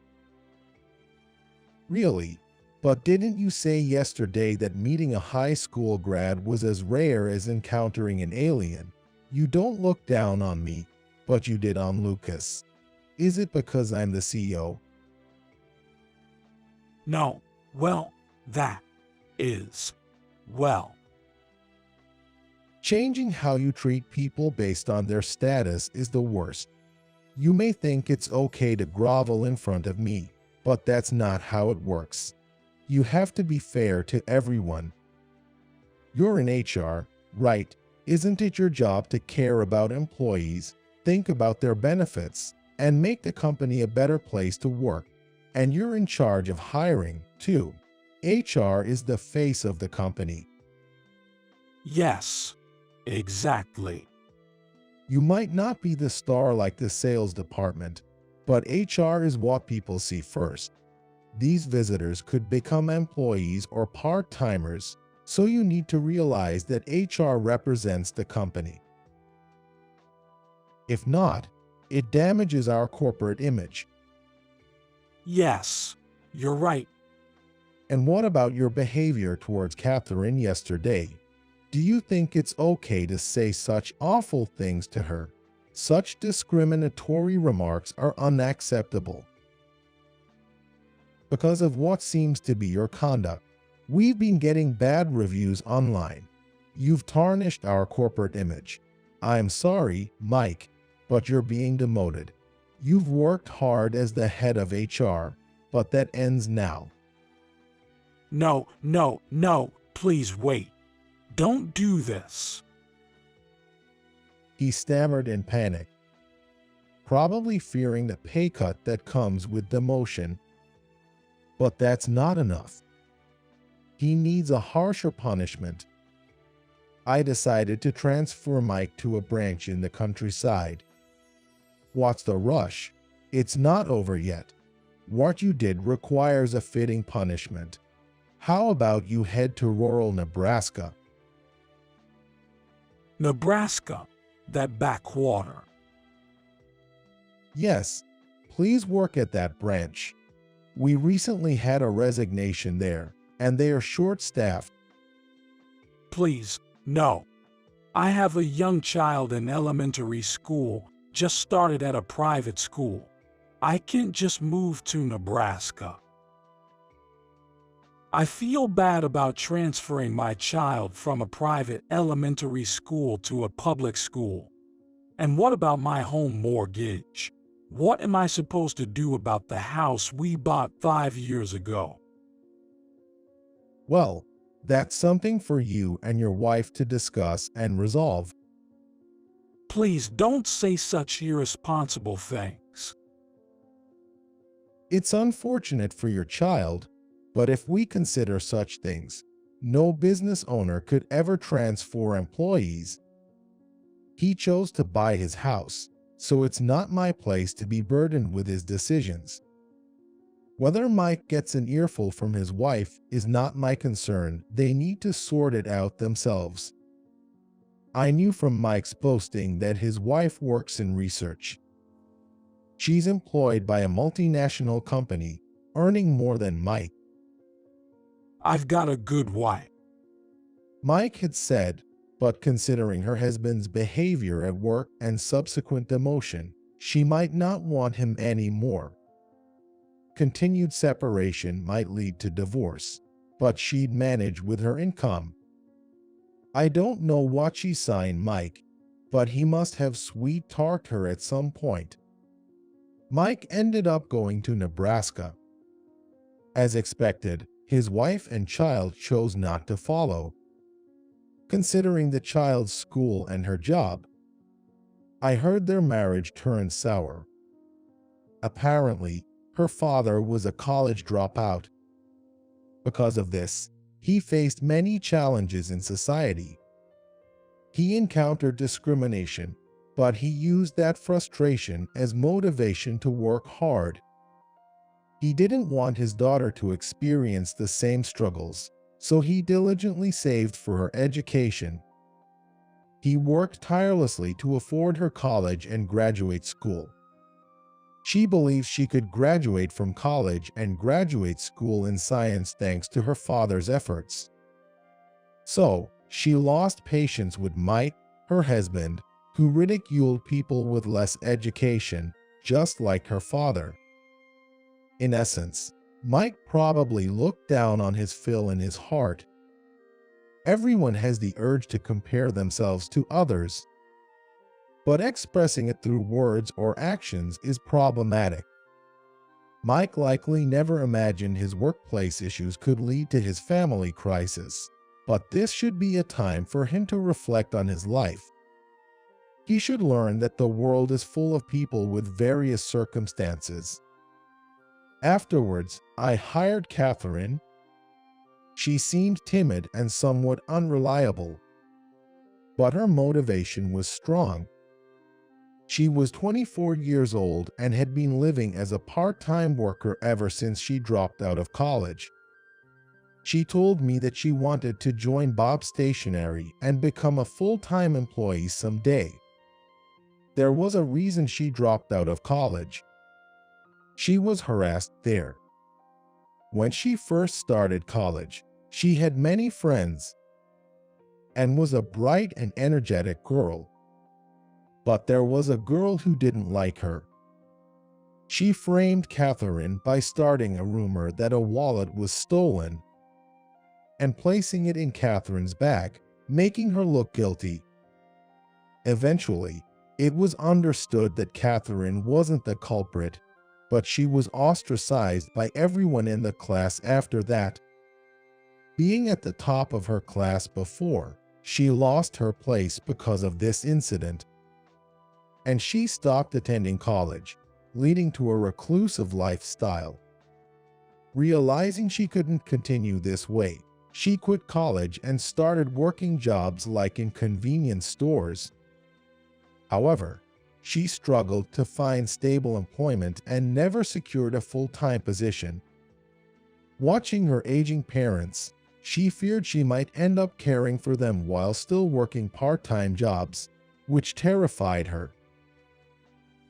Really? But didn't you say yesterday that meeting a high school grad was as rare as encountering an alien? You don't look down on me, but you did on Lucas. Is it because I'm the CEO? No, well, that is, well. Changing how you treat people based on their status is the worst. You may think it's okay to grovel in front of me, but that's not how it works. You have to be fair to everyone. You're in HR, right? Isn't it your job to care about employees, think about their benefits, and make the company a better place to work? And you're in charge of hiring, too. HR is the face of the company. Yes, exactly. You might not be the star like the sales department, but HR is what people see first. These visitors could become employees or part-timers, so you need to realize that HR represents the company. If not, it damages our corporate image. Yes, you're right. And what about your behavior towards Catherine yesterday? Do you think it's okay to say such awful things to her? Such discriminatory remarks are unacceptable. Because of what seems to be your conduct, we've been getting bad reviews online. You've tarnished our corporate image. I'm sorry, Mike, but you're being demoted. You've worked hard as the head of HR, but that ends now. No, please wait. Don't do this. He stammered in panic, probably fearing the pay cut that comes with demotion. But that's not enough. He needs a harsher punishment. I decided to transfer Mike to a branch in the countryside. What's the rush? It's not over yet. What you did requires a fitting punishment. How about you head to rural Nebraska? Nebraska, that backwater. Yes, please work at that branch. We recently had a resignation there, and they are short-staffed. Please, no. I have a young child in elementary school, just started at a private school. I can't just move to Nebraska. I feel bad about transferring my child from a private elementary school to a public school. And what about my home mortgage? What am I supposed to do about the house we bought 5 years ago? Well, that's something for you and your wife to discuss and resolve. Please don't say such irresponsible things. It's unfortunate for your child, but if we consider such things, no business owner could ever transfer employees. He chose to buy his house, so it's not my place to be burdened with his decisions. Whether Mike gets an earful from his wife is not my concern. They need to sort it out themselves. I knew from Mike's boasting that his wife works in research. She's employed by a multinational company, earning more than Mike. I've got a good wife. Mike had said, but considering her husband's behavior at work and subsequent demotion, she might not want him anymore. Continued separation might lead to divorce, but she'd manage with her income. I don't know what she signed Mike, but he must have sweet-talked her at some point. Mike ended up going to Nebraska. As expected, his wife and child chose not to follow. Considering the child's school and her job, I heard their marriage turned sour. Apparently, her father was a college dropout. Because of this, he faced many challenges in society. He encountered discrimination, but he used that frustration as motivation to work hard. He didn't want his daughter to experience the same struggles, so he diligently saved for her education. He worked tirelessly to afford her college and graduate school. She believes she could graduate from college and graduate school in science thanks to her father's efforts. So, she lost patience with Mike, her husband, who ridiculed people with less education, just like her father. In essence, Mike probably looked down on his Phil in his heart. Everyone has the urge to compare themselves to others. but expressing it through words or actions is problematic. Mike likely never imagined his workplace issues could lead to his family crisis, but this should be a time for him to reflect on his life. He should learn that the world is full of people with various circumstances. Afterwards, I hired Catherine. She seemed timid and somewhat unreliable, but her motivation was strong. She was 24 years old and had been living as a part-time worker ever since she dropped out of college. She told me that she wanted to join Bob's Stationery and become a full-time employee someday. There was a reason she dropped out of college. She was harassed there. When she first started college, she had many friends and was a bright and energetic girl. But there was a girl who didn't like her. She framed Catherine by starting a rumor that a wallet was stolen and placing it in Catherine's bag, making her look guilty. Eventually, it was understood that Catherine wasn't the culprit, but she was ostracized by everyone in the class after that. Being at the top of her class before, she lost her place because of this incident, and she stopped attending college, leading to a reclusive lifestyle. Realizing she couldn't continue this way, she quit college and started working jobs like in convenience stores. However, she struggled to find stable employment and never secured a full-time position. Watching her aging parents, she feared she might end up caring for them while still working part-time jobs, which terrified her.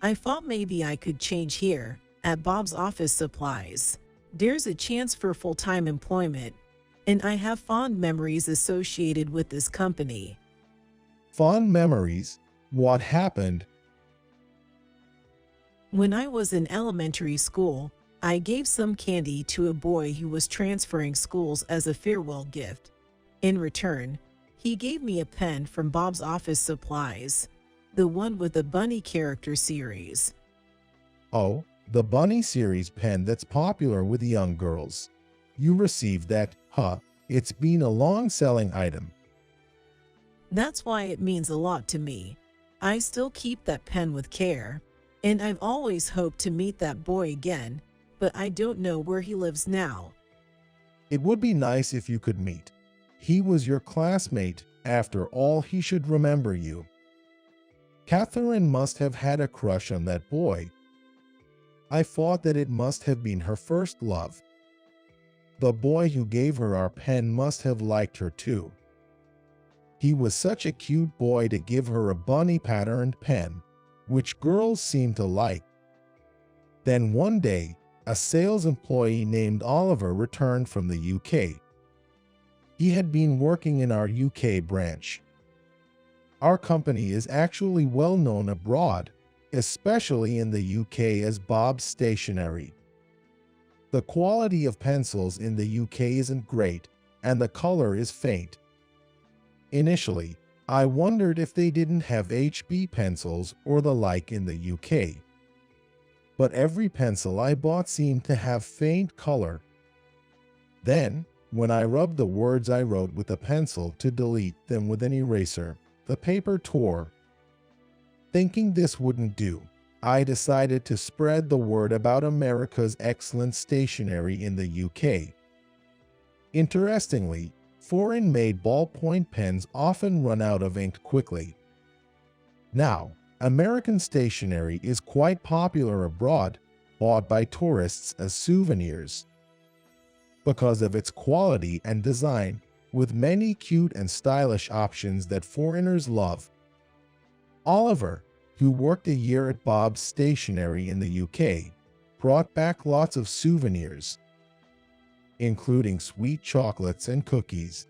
I thought maybe I could change here, at Bob's Office Supplies. There's a chance for full-time employment, and I have fond memories associated with this company. Fond memories? What happened? When I was in elementary school, I gave some candy to a boy who was transferring schools as a farewell gift. In return, he gave me a pen from Bob's Office Supplies, the one with the bunny character series. Oh, the bunny series pen that's popular with young girls. You received that, huh? It's been a long-selling item. That's why it means a lot to me. I still keep that pen with care, and I've always hoped to meet that boy again, but I don't know where he lives now. It would be nice if you could meet. He was your classmate. After all, he should remember you. Catherine must have had a crush on that boy. I thought that it must have been her first love. The boy who gave her our pen must have liked her too. He was such a cute boy to give her a bunny-patterned pen, which girls seem to like. Then one day, a sales employee named Oliver returned from the UK. He had been working in our UK branch. Our company is actually well known abroad, especially in the UK as Bob's Stationery. The quality of pencils in the UK isn't great, and the color is faint. Initially, I wondered if they didn't have HB pencils or the like in the UK. But every pencil I bought seemed to have faint color. Then, when I rubbed the words I wrote with a pencil to delete them with an eraser, the paper tore. Thinking this wouldn't do, I decided to spread the word about America's excellent stationery in the UK. Interestingly, foreign-made ballpoint pens often run out of ink quickly. Now, American stationery is quite popular abroad, bought by tourists as souvenirs. Because of its quality and design, with many cute and stylish options that foreigners love. Oliver, who worked a year at Bob's Stationery in the UK, brought back lots of souvenirs, including sweet chocolates and cookies.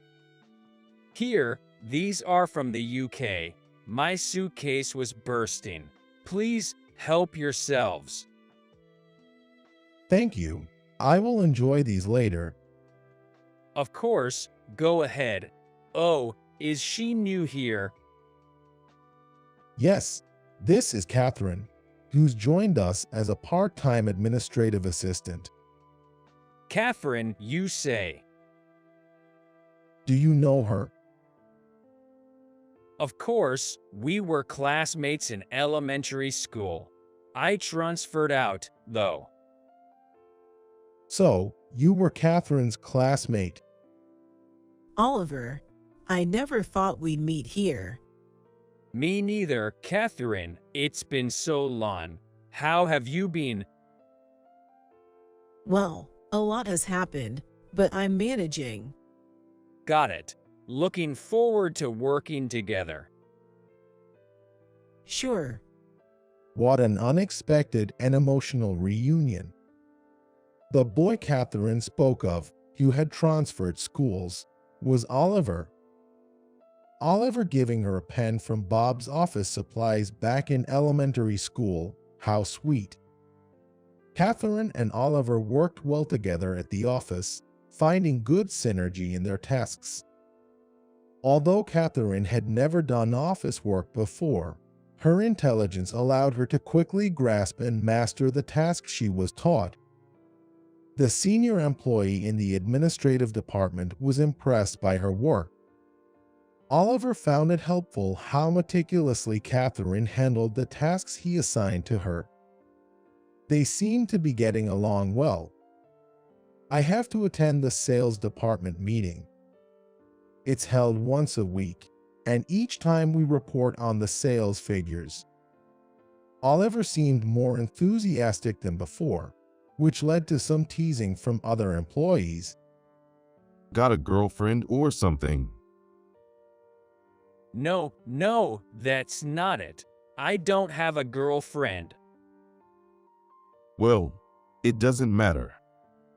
Here, these are from the UK. My suitcase was bursting. Please help yourselves. Thank you. I will enjoy these later. Of course, go ahead. Oh, is she new here? Yes, This is Catherine, who's joined us as a part-time administrative assistant. Catherine, you say. Do you know her? Of course, we were classmates in elementary school. I transferred out, though. So, you were Catherine's classmate. Oliver, I never thought we'd meet here. Me neither, Catherine. It's been so long. How have you been? Well, a lot has happened, but I'm managing. Got it. Looking forward to working together. Sure. What an unexpected and emotional reunion. The boy Catherine spoke of, who had transferred schools, was Oliver. Oliver giving her a pen from Bob's office supplies back in elementary school. How sweet. Catherine and Oliver worked well together at the office, finding good synergy in their tasks. Although Catherine had never done office work before, her intelligence allowed her to quickly grasp and master the tasks she was taught. The senior employee in the administrative department was impressed by her work. Oliver found it helpful how meticulously Catherine handled the tasks he assigned to her. They seemed to be getting along well. I have to attend the sales department meeting. It's held once a week, and each time we report on the sales figures. Oliver seemed more enthusiastic than before, which led to some teasing from other employees. Got a girlfriend or something? No, that's not it. I don't have a girlfriend. Well, it doesn't matter.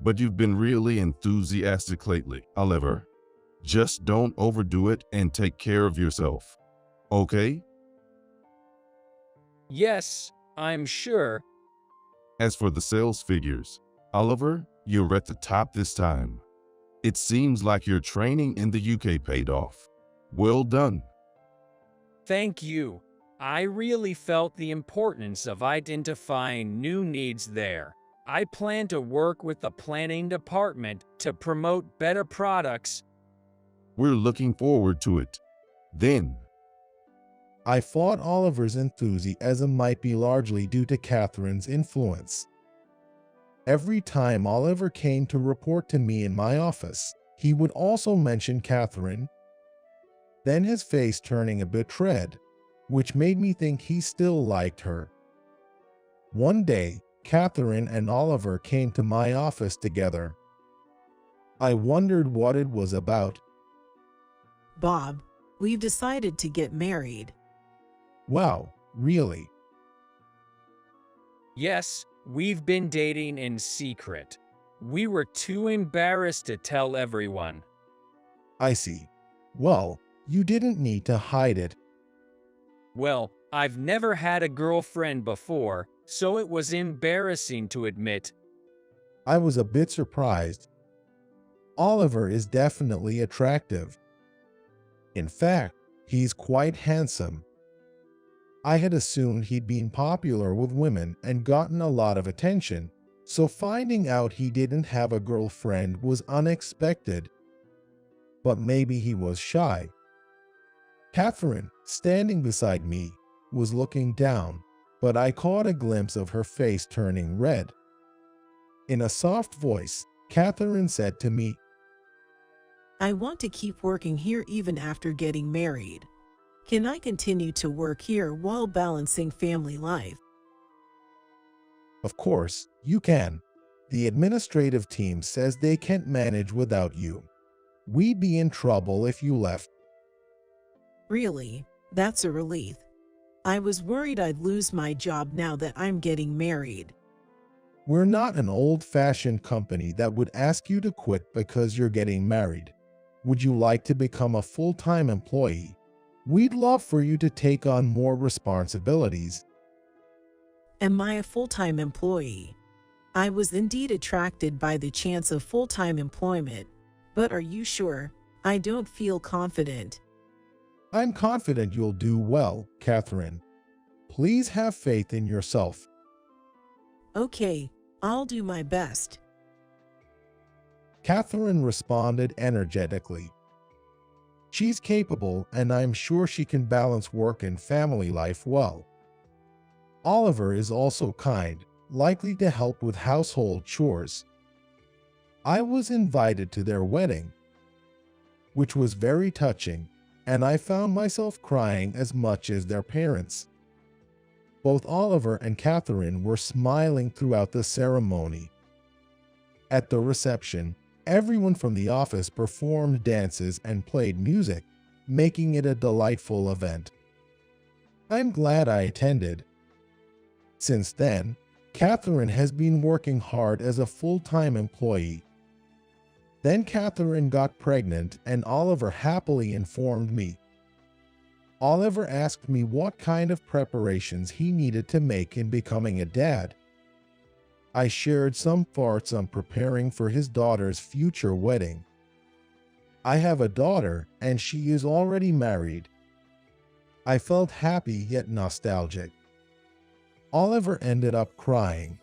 But you've been really enthusiastic lately, Oliver. Just don't overdo it and take care of yourself. Okay? Yes, I'm sure. As for the sales figures, Oliver, you're at the top this time. It seems like your training in the UK paid off. Well done. Thank you. I really felt the importance of identifying new needs there. I plan to work with the planning department to promote better products. We're looking forward to it. Then, I thought Oliver's enthusiasm might be largely due to Catherine's influence. Every time Oliver came to report to me in my office, he would also mention Catherine, then his face turning a bit red, which made me think he still liked her. One day, Catherine and Oliver came to my office together. I wondered what it was about. Bob, we've decided to get married. Wow, really? Yes, we've been dating in secret. We were too embarrassed to tell everyone. I see. Well, you didn't need to hide it. Well, I've never had a girlfriend before, so it was embarrassing to admit. I was a bit surprised. Oliver is definitely attractive. In fact, he's quite handsome. I had assumed he'd been popular with women and gotten a lot of attention, so finding out he didn't have a girlfriend was unexpected. But maybe he was shy. Catherine, standing beside me, was looking down, but I caught a glimpse of her face turning red. In a soft voice, Catherine said to me, I want to keep working here even after getting married. Can I continue to work here while balancing family life? Of course, you can. The administrative team says they can't manage without you. We'd be in trouble if you left. Really, that's a relief. I was worried I'd lose my job now that I'm getting married. We're not an old-fashioned company that would ask you to quit because you're getting married. Would you like to become a full-time employee? We'd love for you to take on more responsibilities. Am I a full-time employee? I was indeed attracted by the chance of full-time employment, but are you sure? I don't feel confident. I'm confident you'll do well, Catherine. Please have faith in yourself. Okay, I'll do my best. Catherine responded energetically. She's capable, and I'm sure she can balance work and family life well. Oliver is also kind, likely to help with household chores. I was invited to their wedding, which was very touching, and I found myself crying as much as their parents. Both Oliver and Catherine were smiling throughout the ceremony. At the reception, everyone from the office performed dances and played music, making it a delightful event. I'm glad I attended. Since then, Catherine has been working hard as a full-time employee. Then Catherine got pregnant, and Oliver happily informed me. Oliver asked me what kind of preparations he needed to make in becoming a dad. I shared some thoughts on preparing for his daughter's future wedding. I have a daughter, and she is already married. I felt happy yet nostalgic. Oliver ended up crying.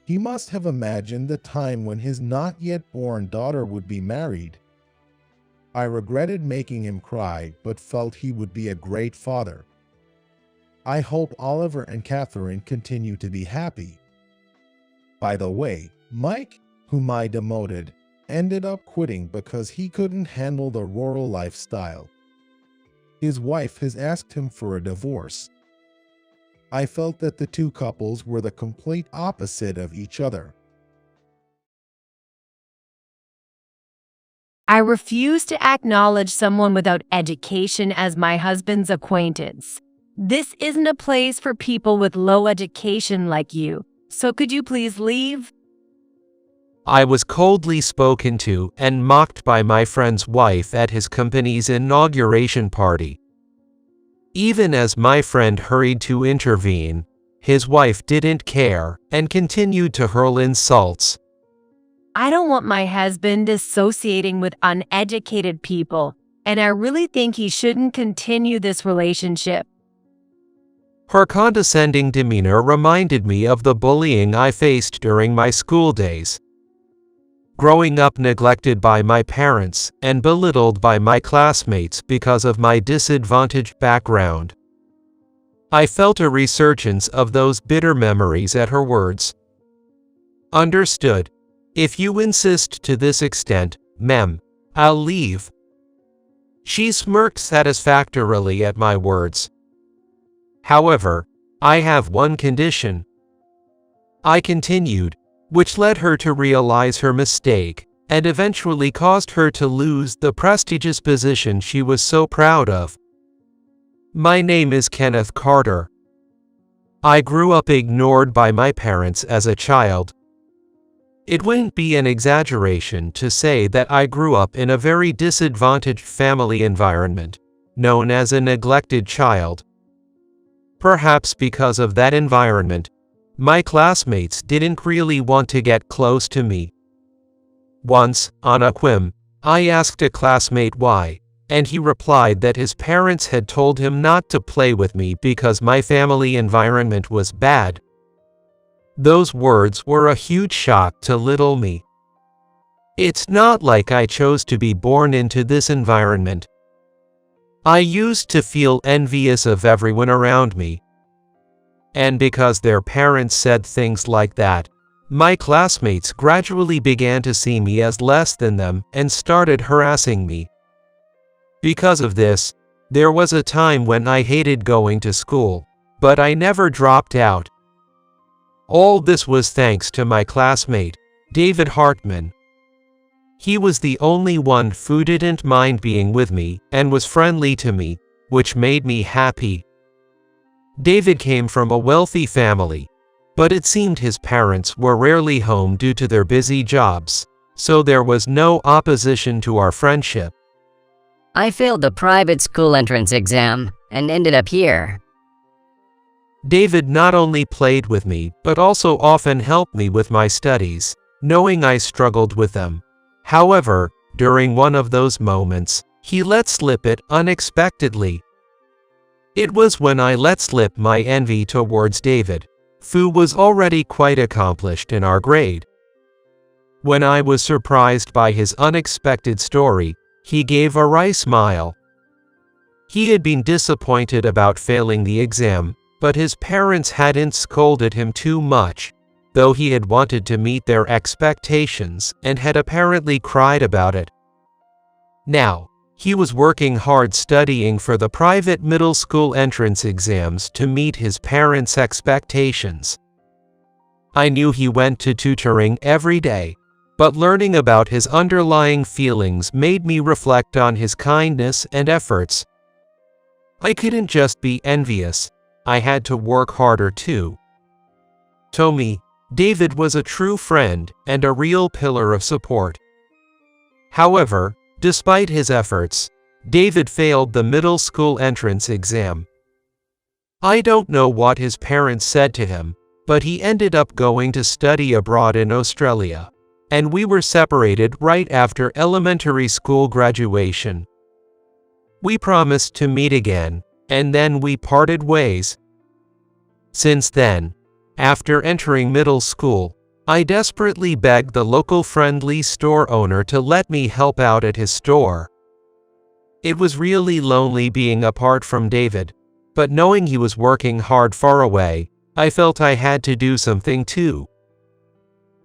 He must have imagined the time when his not yet born daughter would be married. I regretted making him cry, but felt he would be a great father. I hope Oliver and Catherine continue to be happy. By the way, Mike, whom I demoted, ended up quitting because he couldn't handle the rural lifestyle. His wife has asked him for a divorce. I felt that the two couples were the complete opposite of each other. I refuse to acknowledge someone without education as my husband's acquaintance. This isn't a place for people with low education like you, so could you please leave? I was coldly spoken to and mocked by my friend's wife at his company's inauguration party. Even as my friend hurried to intervene, his wife didn't care and continued to hurl insults. I don't want my husband associating with uneducated people, and I really think he shouldn't continue this relationship. Her condescending demeanor reminded me of the bullying I faced during my school days. Growing up neglected by my parents and belittled by my classmates because of my disadvantaged background. I felt a resurgence of those bitter memories at her words. Understood. If you insist to this extent, ma'am, I'll leave. She smirked satisfactorily at my words. However, I have one condition. I continued, which led her to realize her mistake, and eventually caused her to lose the prestigious position she was so proud of. My name is Kenneth Carter. I grew up ignored by my parents as a child. It wouldn't be an exaggeration to say that I grew up in a very disadvantaged family environment, known as a neglected child. Perhaps because of that environment, my classmates didn't really want to get close to me. Once, on a whim, I asked a classmate why, and he replied that his parents had told him not to play with me because my family environment was bad. Those words were a huge shock to little me. It's not like I chose to be born into this environment. I used to feel envious of everyone around me. And because their parents said things like that, my classmates gradually began to see me as less than them and started harassing me. Because of this, there was a time when I hated going to school, but I never dropped out. All this was thanks to my classmate, David Hartman. He was the only one who didn't mind being with me and was friendly to me, which made me happy. David came from a wealthy family, but it seemed his parents were rarely home due to their busy jobs, so there was no opposition to our friendship. I failed the private school entrance exam and ended up here. David not only played with me, but also often helped me with my studies, knowing I struggled with them. However, during one of those moments, he let slip it unexpectedly. It was when I let slip my envy towards David, who was already quite accomplished in our grade. When I was surprised by his unexpected story, he gave a wry smile. He had been disappointed about failing the exam, but his parents hadn't scolded him too much, though he had wanted to meet their expectations and had apparently cried about it. Now, he was working hard studying for the private middle school entrance exams to meet his parents' expectations. I knew he went to tutoring every day, but learning about his underlying feelings made me reflect on his kindness and efforts. I couldn't just be envious, I had to work harder too. To me, David was a true friend and a real pillar of support. However, despite his efforts, David failed the middle school entrance exam. I don't know what his parents said to him, but he ended up going to study abroad in Australia, and we were separated right after elementary school graduation. We promised to meet again, and then we parted ways. Since then, after entering middle school, I desperately begged the local friendly store owner to let me help out at his store. It was really lonely being apart from David, but knowing he was working hard far away, I felt I had to do something too.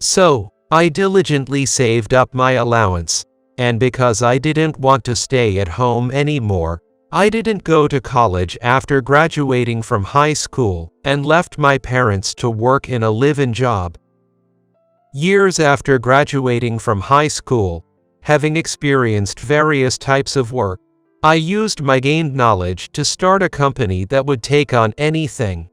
So, I diligently saved up my allowance, and because I didn't want to stay at home anymore, I didn't go to college after graduating from high school and left my parents to work in a live-in job. Years after graduating from high school, having experienced various types of work, I used my gained knowledge to start a company that would take on anything.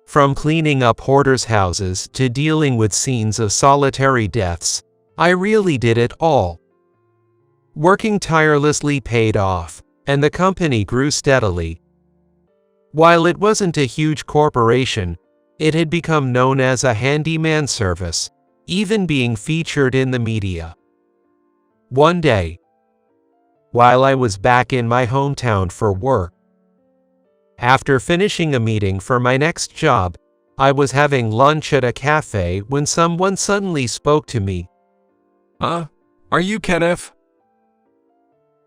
From cleaning up hoarders' houses to dealing with scenes of solitary deaths, I really did it all. Working tirelessly paid off, and the company grew steadily. While it wasn't a huge corporation, it had become known as a handyman service, even being featured in the media. One day, while I was back in my hometown for work, after finishing a meeting for my next job, I was having lunch at a cafe when someone suddenly spoke to me. Are you Kenneth?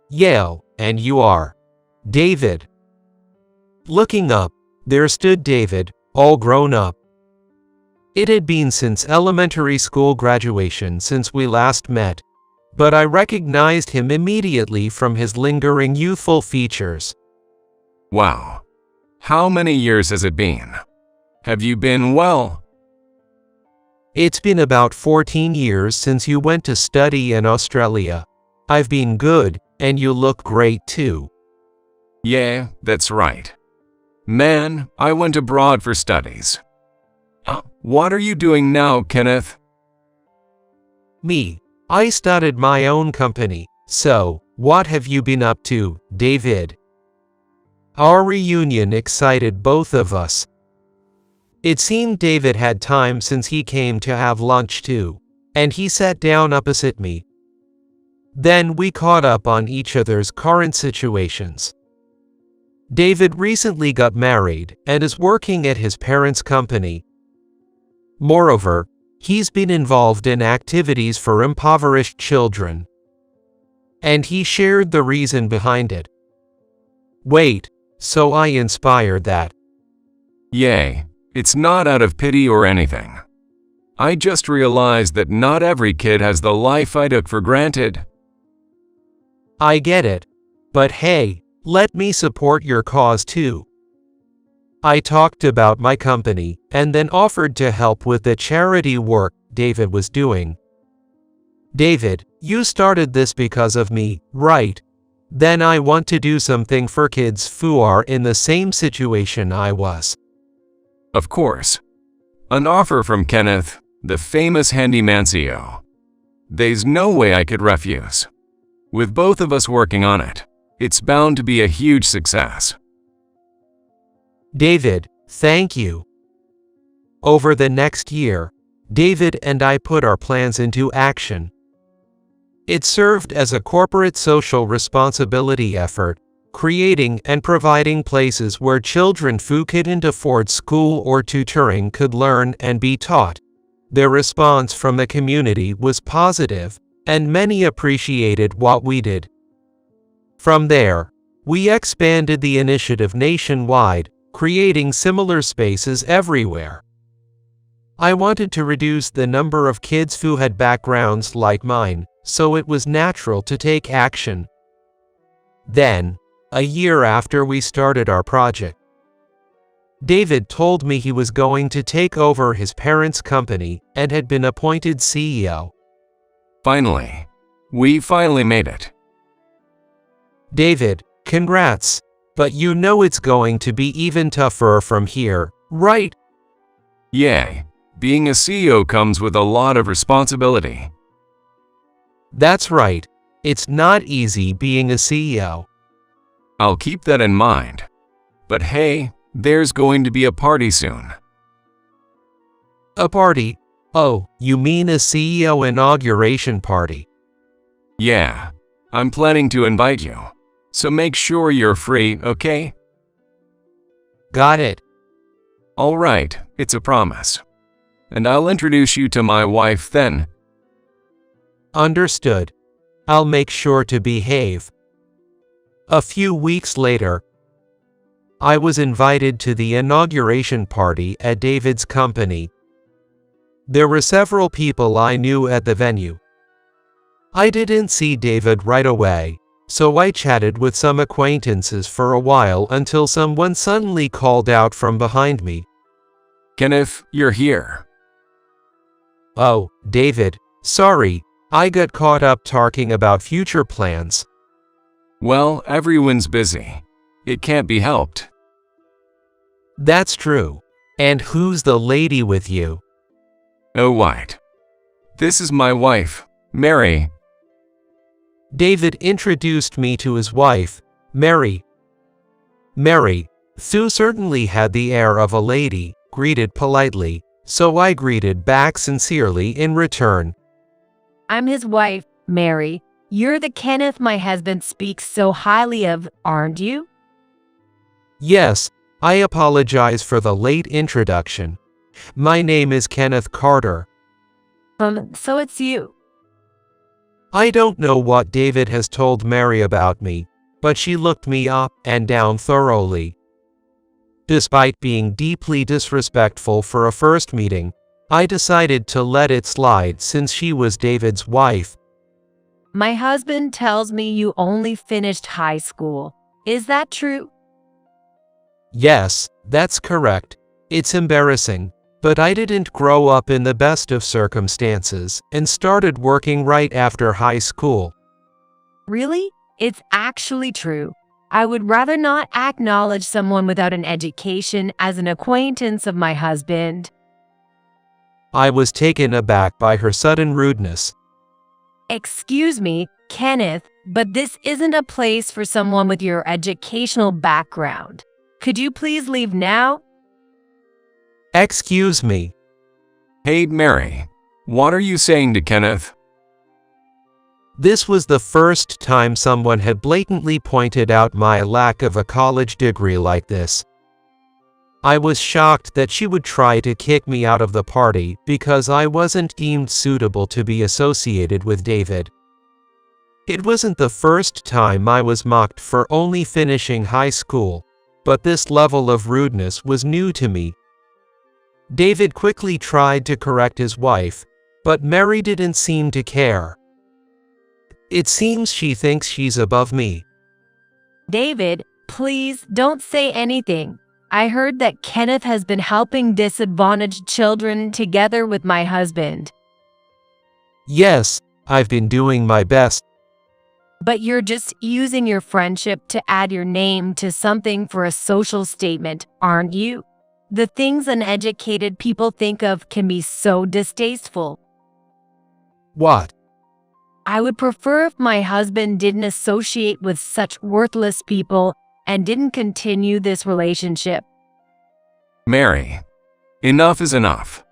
Yeah, and you are. David. Looking up, there stood David, all grown up. It had been since elementary school graduation since we last met, but I recognized him immediately from his lingering youthful features. Wow. How many years has it been? Have you been well? It's been about 14 years since you went to study in Australia. I've been good, and you look great too. Yeah, that's right. Man, I went abroad for studies. What are you doing now, Kenneth? Me. I started my own company. So, what have you been up to, David? Our reunion excited both of us. It seemed David had time since he came to have lunch too, and he sat down opposite me. Then we caught up on each other's current situations. David recently got married and is working at his parents' company. Moreover, he's been involved in activities for impoverished children. And he shared the reason behind it. Wait, so I inspired that. Yay, it's not out of pity or anything. I just realized that not every kid has the life I took for granted. I get it. But hey, let me support your cause too. I talked about my company and then offered to help with the charity work David was doing. David, you started this because of me, right? Then I want to do something for kids who are in the same situation I was. Of course. An offer from Kenneth, the famous handyman CEO. There's no way I could refuse. With both of us working on it, it's bound to be a huge success. David, thank you. Over the next year, David and I put our plans into action. It served as a corporate social responsibility effort, creating and providing places where children who couldn't afford school or tutoring could learn and be taught. The response from the community was positive, and many appreciated what we did. From there, we expanded the initiative nationwide, creating similar spaces everywhere. I wanted to reduce the number of kids who had backgrounds like mine, so it was natural to take action. Then, a year after we started our project, David told me he was going to take over his parents' company and had been appointed CEO. Finally. We finally made it. David, congrats, but you know it's going to be even tougher from here, right? Yay. Being a CEO comes with a lot of responsibility. That's right. It's not easy being a CEO. I'll keep that in mind. But hey, there's going to be a party soon. A party? Oh, you mean a CEO inauguration party? Yeah, I'm planning to invite you. So make sure you're free, okay? Got it. All right, it's a promise. And I'll introduce you to my wife then. Understood. I'll make sure to behave. A few weeks later, I was invited to the inauguration party at David's company. There were several people I knew at the venue. I didn't see David right away, so I chatted with some acquaintances for a while until someone suddenly called out from behind me. Kenneth, you're here. Oh, David, sorry, I got caught up talking about future plans. Well, everyone's busy. It can't be helped. That's true. And who's the lady with you? Oh, right. This is my wife, Mary. David introduced me to his wife, Mary. Mary, who certainly had the air of a lady, greeted politely, so I greeted back sincerely in return. I'm his wife, Mary. You're the Kenneth my husband speaks so highly of, aren't you? Yes, I apologize for the late introduction. My name is Kenneth Carter. So it's you. I don't know what David has told Mary about me, but she looked me up and down thoroughly. Despite being deeply disrespectful for a first meeting, I decided to let it slide since she was David's wife. My husband tells me you only finished high school. Is that true? Yes, that's correct. It's embarrassing, but I didn't grow up in the best of circumstances and started working right after high school. Really? It's actually true. I would rather not acknowledge someone without an education as an acquaintance of my husband. I was taken aback by her sudden rudeness. Excuse me, Kenneth, but this isn't a place for someone with your educational background. Could you please leave now? Excuse me. Hey, Mary. What are you saying to Kenneth? This was the first time someone had blatantly pointed out my lack of a college degree like this. I was shocked that she would try to kick me out of the party because I wasn't deemed suitable to be associated with David. It wasn't the first time I was mocked for only finishing high school, but this level of rudeness was new to me. David quickly tried to correct his wife, but Mary didn't seem to care. It seems she thinks she's above me. David, please don't say anything. I heard that Kenneth has been helping disadvantaged children together with my husband. Yes, I've been doing my best. But you're just using your friendship to add your name to something for a social statement, aren't you? The things uneducated people think of can be so distasteful. What? I would prefer if my husband didn't associate with such worthless people and didn't continue this relationship. Mary, enough is enough.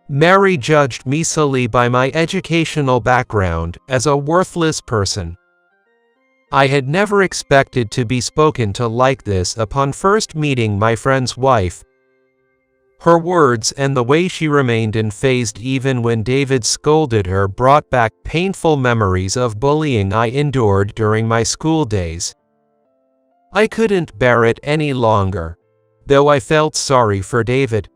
Mary judged me solely by my educational background as a worthless person. I had never expected to be spoken to like this upon first meeting my friend's wife. Her words and the way she remained unfazed even when David scolded her brought back painful memories of bullying I endured during my school days. I couldn't bear it any longer, though I felt sorry for David.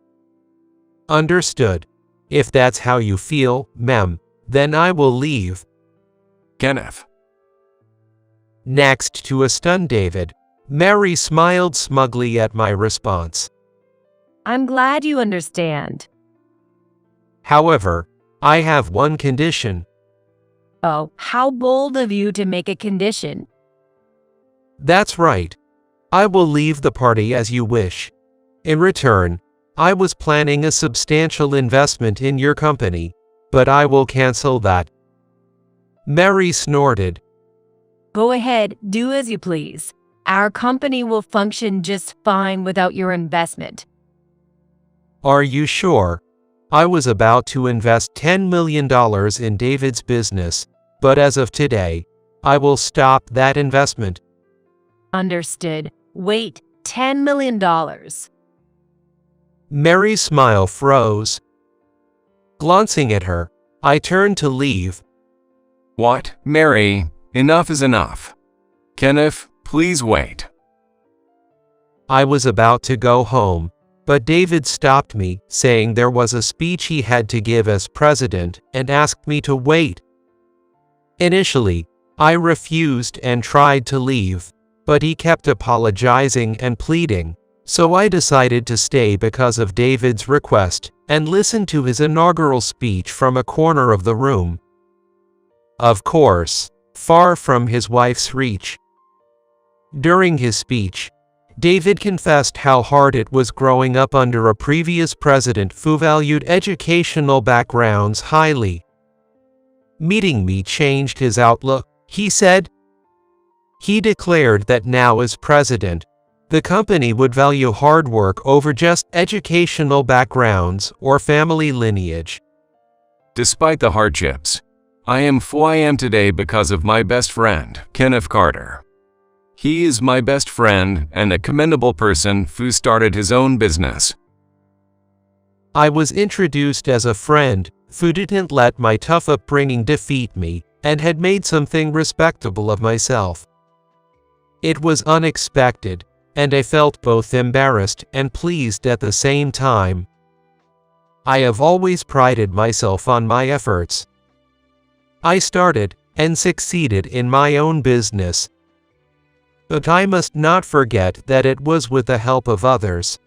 Understood. If that's how you feel, ma'am, then I will leave. Kenneth. Next to a stunned David, Mary smiled smugly at my response. I'm glad you understand. However, I have one condition. Oh, how bold of you to make a condition. That's right. I will leave the party as you wish. In return, I was planning a substantial investment in your company, but I will cancel that. Mary snorted. Go ahead, do as you please. Our company will function just fine without your investment. Are you sure? I was about to invest $10 million in David's business, but as of today, I will stop that investment. Understood. Wait, $10 million. Mary's smile froze. Glancing at her, I turned to leave. What? Mary, enough is enough. Kenneth, please wait. I was about to go home, but David stopped me, saying there was a speech he had to give as president and asked me to wait. Initially, I refused and tried to leave, but he kept apologizing and pleading, so I decided to stay because of David's request and listen to his inaugural speech from a corner of the room. Of course, far from his wife's reach. During his speech, David confessed how hard it was growing up under a previous president who valued educational backgrounds highly. Meeting me changed his outlook, he said. He declared that now as president, the company would value hard work over just educational backgrounds or family lineage. Despite the hardships, I am who I am today because of my best friend, Kenneth Carter. He is my best friend and a commendable person who started his own business. I was introduced as a friend who didn't let my tough upbringing defeat me and had made something respectable of myself. It was unexpected, and I felt both embarrassed and pleased at the same time. I have always prided myself on my efforts. I started and succeeded in my own business. But I must not forget that it was with the help of others.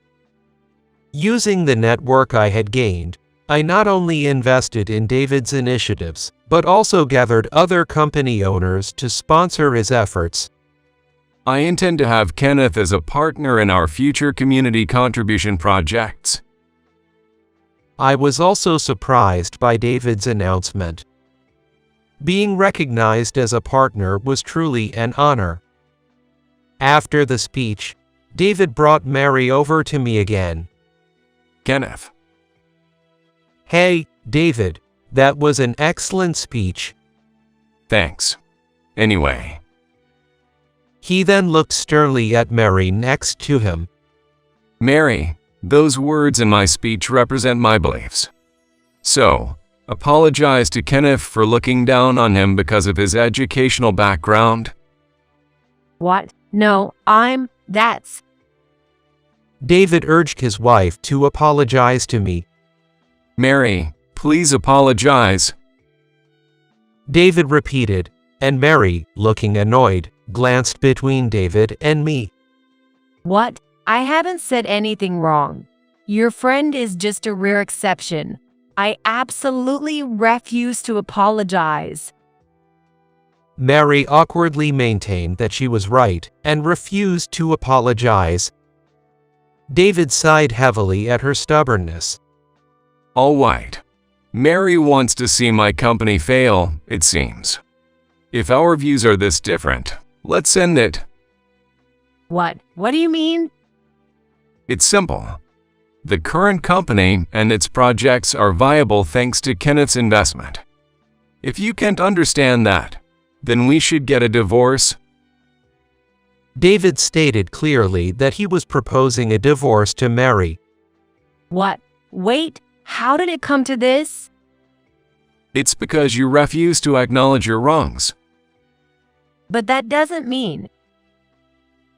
Using the network I had gained, I not only invested in David's initiatives, but also gathered other company owners to sponsor his efforts. I intend to have Kenneth as a partner in our future community contribution projects. I was also surprised by David's announcement. Being recognized as a partner was truly an honor. After the speech, David brought Mary over to me again. Kenneth. Hey, David, that was an excellent speech. Thanks. Anyway. He then looked sternly at Mary next to him. Mary, those words in my speech represent my beliefs. So, apologize to Kenneth for looking down on him because of his educational background. What? No, that's... David urged his wife to apologize to me. Mary, please apologize. David repeated, and Mary, looking annoyed, glanced between David and me. What? I haven't said anything wrong. Your friend is just a rare exception. I absolutely refuse to apologize. Mary awkwardly maintained that she was right and refused to apologize. David sighed heavily at her stubbornness. All right. Mary wants to see my company fail, it seems. If our views are this different, let's end it. What? What do you mean? It's simple. The current company and its projects are viable thanks to Kenneth's investment. If you can't understand that, then we should get a divorce, David stated clearly that he was proposing a divorce to Mary. What? Wait, how did it come to this? It's because you refuse to acknowledge your wrongs. But that doesn't mean.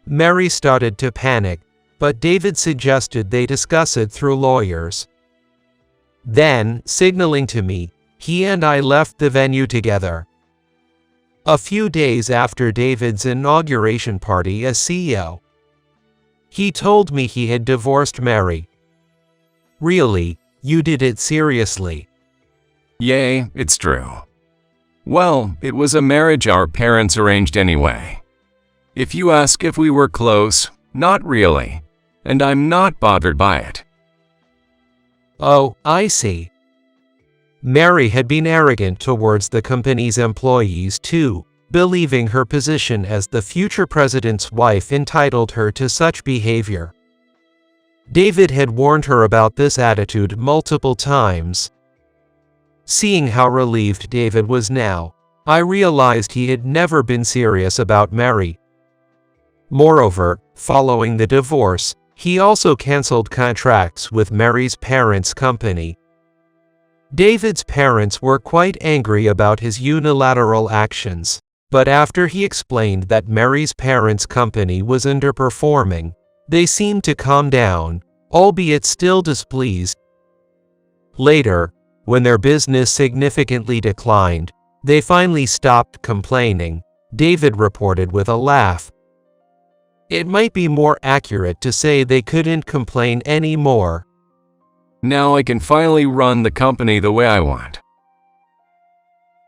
Mary started to panic, but David suggested they discuss it through lawyers. Then, signaling to me, he and I left the venue together. A few days after David's inauguration party as CEO, he told me he had divorced Mary. Really, you did it seriously? Yay, it's true. Well, it was a marriage our parents arranged anyway. If you ask if we were close, not really, and I'm not bothered by it. Oh, I see. Mary had been arrogant towards the company's employees too, believing her position as the future president's wife entitled her to such behavior. David had warned her about this attitude multiple times. Seeing how relieved David was now, I realized he had never been serious about Mary. Moreover, following the divorce, he also canceled contracts with Mary's parents' company. David's parents were quite angry about his unilateral actions, but after he explained that Mary's parents' company was underperforming, they seemed to calm down, albeit still displeased. Later, when their business significantly declined, they finally stopped complaining, David reported with a laugh. It might be more accurate to say they couldn't complain anymore. Now I can finally run the company the way I want.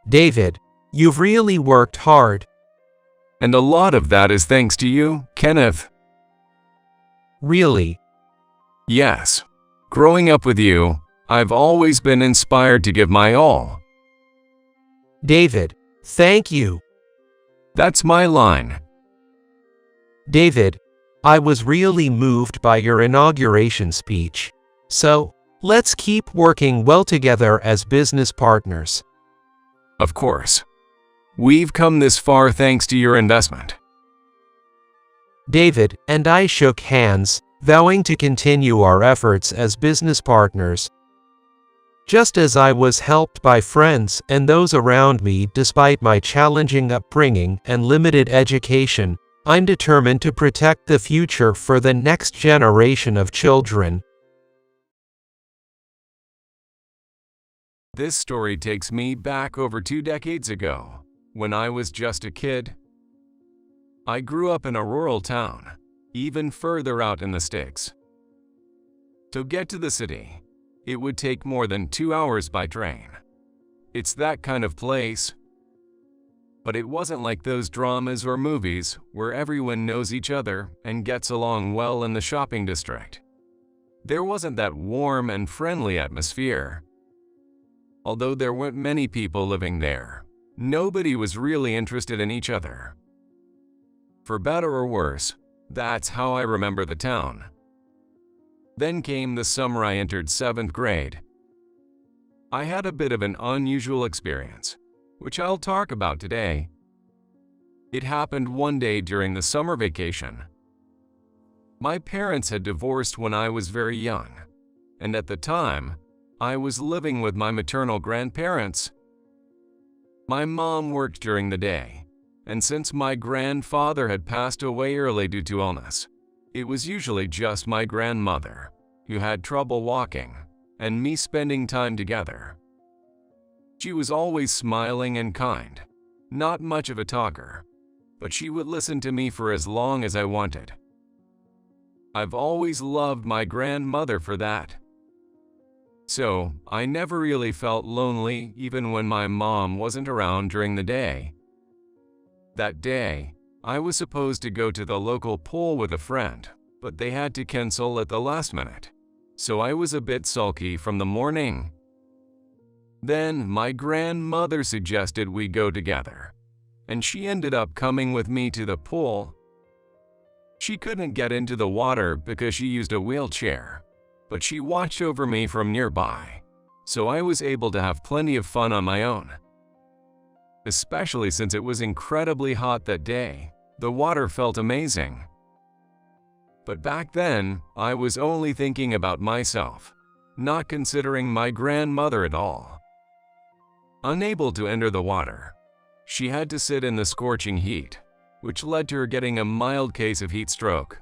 David, you've really worked hard. And a lot of that is thanks to you, Kenneth. Really? Yes. Growing up with you, I've always been inspired to give my all. David, thank you. That's my line. David, I was really moved by your inauguration speech. So, let's keep working well together as business partners. Of course. We've come this far thanks to your investment. David and I shook hands, vowing to continue our efforts as business partners. Just as I was helped by friends and those around me despite my challenging upbringing and limited education, I'm determined to protect the future for the next generation of children. This story takes me back over 2 decades ago, when I was just a kid. I grew up in a rural town, even further out in the sticks. To get to the city, it would take more than 2 hours by train. It's that kind of place. But it wasn't like those dramas or movies where everyone knows each other and gets along well in the shopping district. There wasn't that warm and friendly atmosphere. Although there weren't many people living there, nobody was really interested in each other. For better or worse, that's how I remember the town. Then came the summer I entered 7th grade. I had a bit of an unusual experience, which I'll talk about today. It happened one day during the summer vacation. My parents had divorced when I was very young, and at the time, I was living with my maternal grandparents. My mom worked during the day, and since my grandfather had passed away early due to illness, it was usually just my grandmother, who had trouble walking, and me spending time together. She was always smiling and kind, not much of a talker, but she would listen to me for as long as I wanted. I've always loved my grandmother for that. So, I never really felt lonely even when my mom wasn't around during the day. That day, I was supposed to go to the local pool with a friend, but they had to cancel at the last minute, so I was a bit sulky from the morning. Then my grandmother suggested we go together, and she ended up coming with me to the pool. She couldn't get into the water because she used a wheelchair, but she watched over me from nearby, so I was able to have plenty of fun on my own. Especially since it was incredibly hot that day, The water felt amazing. But back then, I was only thinking about myself, not considering my grandmother at all. Unable to enter the water, she had to sit in the scorching heat, which led to her getting a mild case of heat stroke.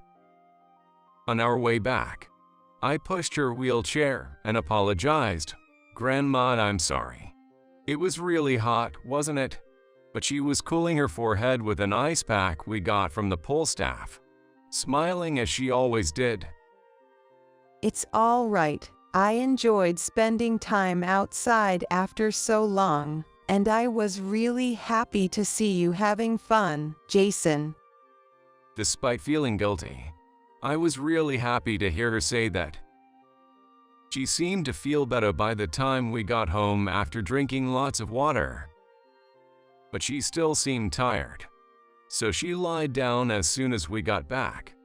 On our way back, I pushed her wheelchair and apologized. "Grandma, I'm sorry. It was really hot, wasn't it?" But she was cooling her forehead with an ice pack we got from the pool staff, smiling as she always did. It's all right. I enjoyed spending time outside after so long, and I was really happy to see you having fun, Jason. Despite feeling guilty, I was really happy to hear her say that. She seemed to feel better by the time we got home after drinking lots of water. But she still seemed tired, so she lied down as soon as we got back.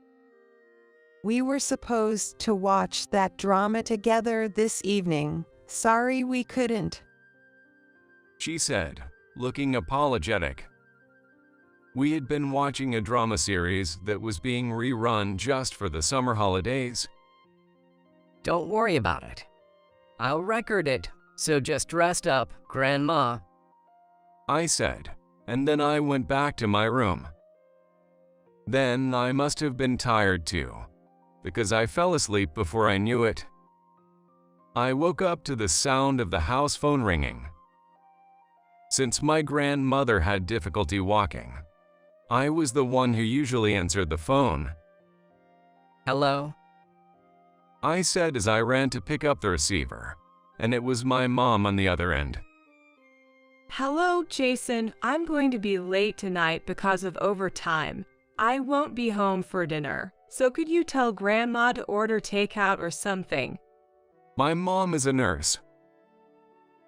We were supposed to watch that drama together this evening. Sorry we couldn't, she said, looking apologetic. We had been watching a drama series that was being rerun just for the summer holidays. Don't worry about it. I'll record it, so just rest up, Grandma. I said, and then I went back to my room. Then I must have been tired too, because I fell asleep before I knew it. I woke up to the sound of the house phone ringing. Since my grandmother had difficulty walking, I was the one who usually answered the phone. Hello? I said as I ran to pick up the receiver, and it was my mom on the other end. Hello, Jason. I'm going to be late tonight because of overtime. I won't be home for dinner, so could you tell Grandma to order takeout or something? My mom is a nurse.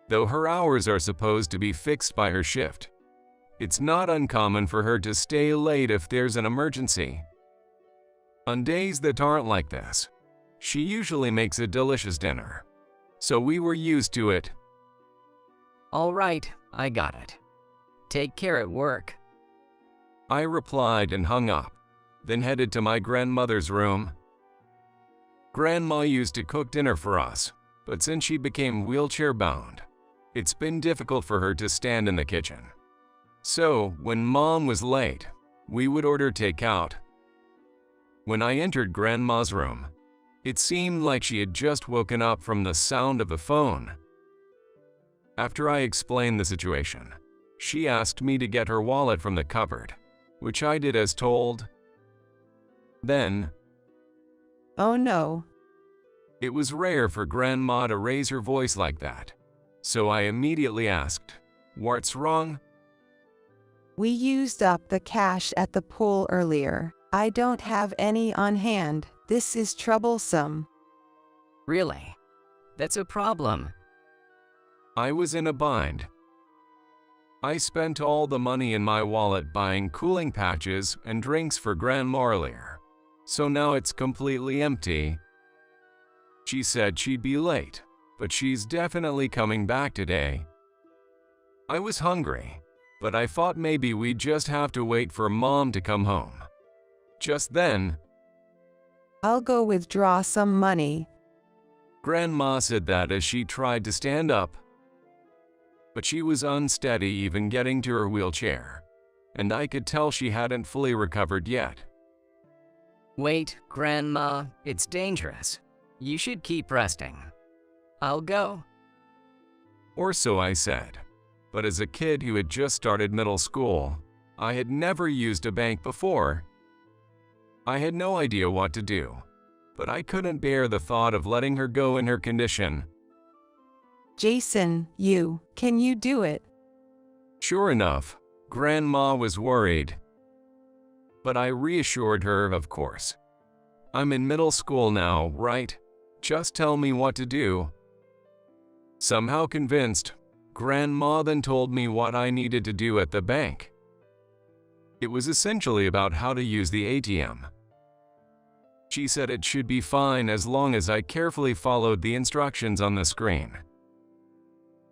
Though her hours are supposed to be fixed by her shift, it's not uncommon for her to stay late if there's an emergency. On days that aren't like this, she usually makes a delicious dinner, so we were used to it. All right, I got it. Take care at work. I replied and hung up, then headed to my grandmother's room. Grandma used to cook dinner for us, but since she became wheelchair-bound, it's been difficult for her to stand in the kitchen. So, when Mom was late, we would order takeout. When I entered Grandma's room, it seemed like she had just woken up from the sound of the phone. After I explained the situation, she asked me to get her wallet from the cupboard, which I did as told. Then, oh no. It was rare for Grandma to raise her voice like that, so I immediately asked, "What's wrong?" We used up the cash at the pool earlier. I don't have any on hand. This is troublesome. Really? That's a problem. I was in a bind. I spent all the money in my wallet buying cooling patches and drinks for Grandma earlier, so now it's completely empty. She said she'd be late, but she's definitely coming back today. I was hungry, but I thought maybe we'd just have to wait for Mom to come home. Just then, I'll go withdraw some money. Grandma said that as she tried to stand up. But she was unsteady even getting to her wheelchair, and I could tell she hadn't fully recovered yet. Wait, Grandma, it's dangerous. You should keep resting. I'll go. Or so I said. But as a kid who had just started middle school, I had never used a bank before. I had no idea what to do, but I couldn't bear the thought of letting her go in her condition. Jason, can you do it? Sure enough, Grandma was worried. But I reassured her, of course. I'm in middle school now, right? Just tell me what to do. Somehow convinced, Grandma then told me what I needed to do at the bank. It was essentially about how to use the ATM. She said it should be fine as long as I carefully followed the instructions on the screen.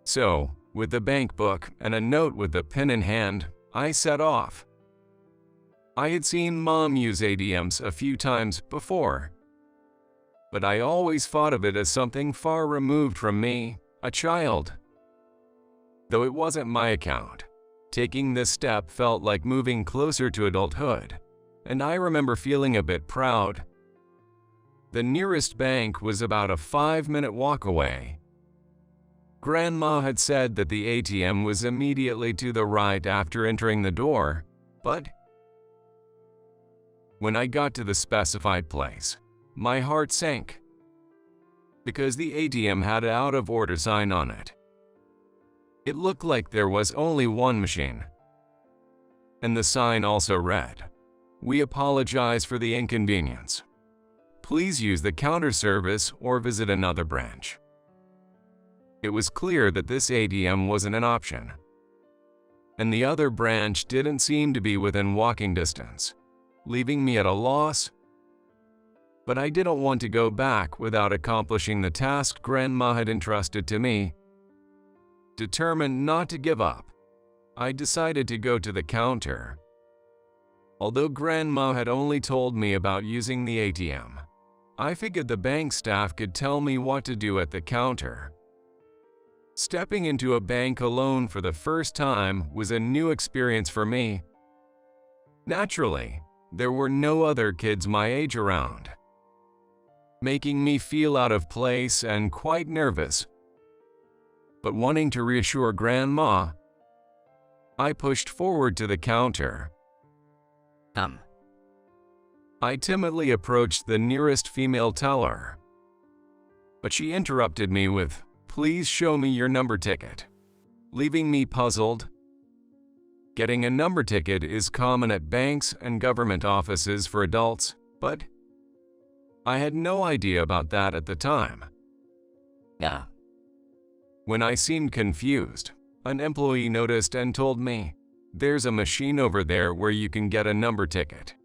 So, with the bank book and a note with the pin in hand, I set off. I had seen Mom use ATMs a few times before, but I always thought of it as something far removed from me, a child. Though it wasn't my account, taking this step felt like moving closer to adulthood, and I remember feeling a bit proud. The nearest bank was about a 5-minute walk away. Grandma had said that the ATM was immediately to the right after entering the door, but when I got to the specified place, my heart sank because the ATM had an out-of-order sign on it. It looked like there was only one machine, and the sign also read, "We apologize for the inconvenience. Please use the counter service or visit another branch." It was clear that this ATM wasn't an option, and the other branch didn't seem to be within walking distance, leaving me at a loss. But I didn't want to go back without accomplishing the task Grandma had entrusted to me. Determined not to give up, I decided to go to the counter. Although Grandma had only told me about using the ATM, I figured the bank staff could tell me what to do at the counter. Stepping into a bank alone for the first time was a new experience for me. Naturally, there were no other kids my age around, making me feel out of place and quite nervous. But wanting to reassure Grandma, I pushed forward to the counter. I timidly approached the nearest female teller, but she interrupted me with, "Please show me your number ticket," leaving me puzzled. Getting a number ticket is common at banks and government offices for adults, but I had no idea about that at the time. When I seemed confused, an employee noticed and told me, "There's a machine over there where you can get a number ticket.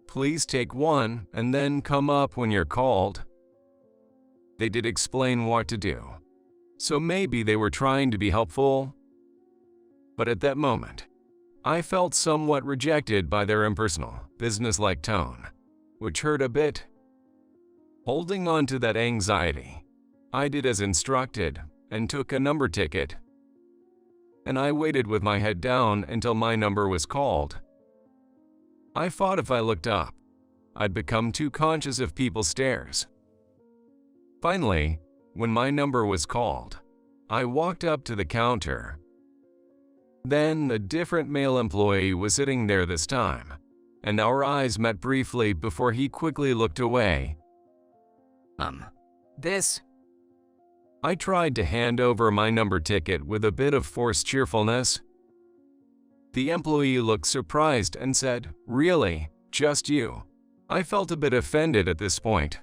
Please take one and then come up when you're called." They did explain what to do, so maybe they were trying to be helpful. But at that moment, I felt somewhat rejected by their impersonal, businesslike tone, which hurt a bit. Holding on to that anxiety, I did as instructed and took a number ticket, and I waited with my head down until my number was called. I thought if I looked up, I'd become too conscious of people's stares. Finally, when my number was called, I walked up to the counter. Then a different male employee was sitting there this time, and our eyes met briefly before he quickly looked away. This? I tried to hand over my number ticket with a bit of forced cheerfulness. The employee looked surprised and said, "Really? Just you?" I felt a bit offended at this point.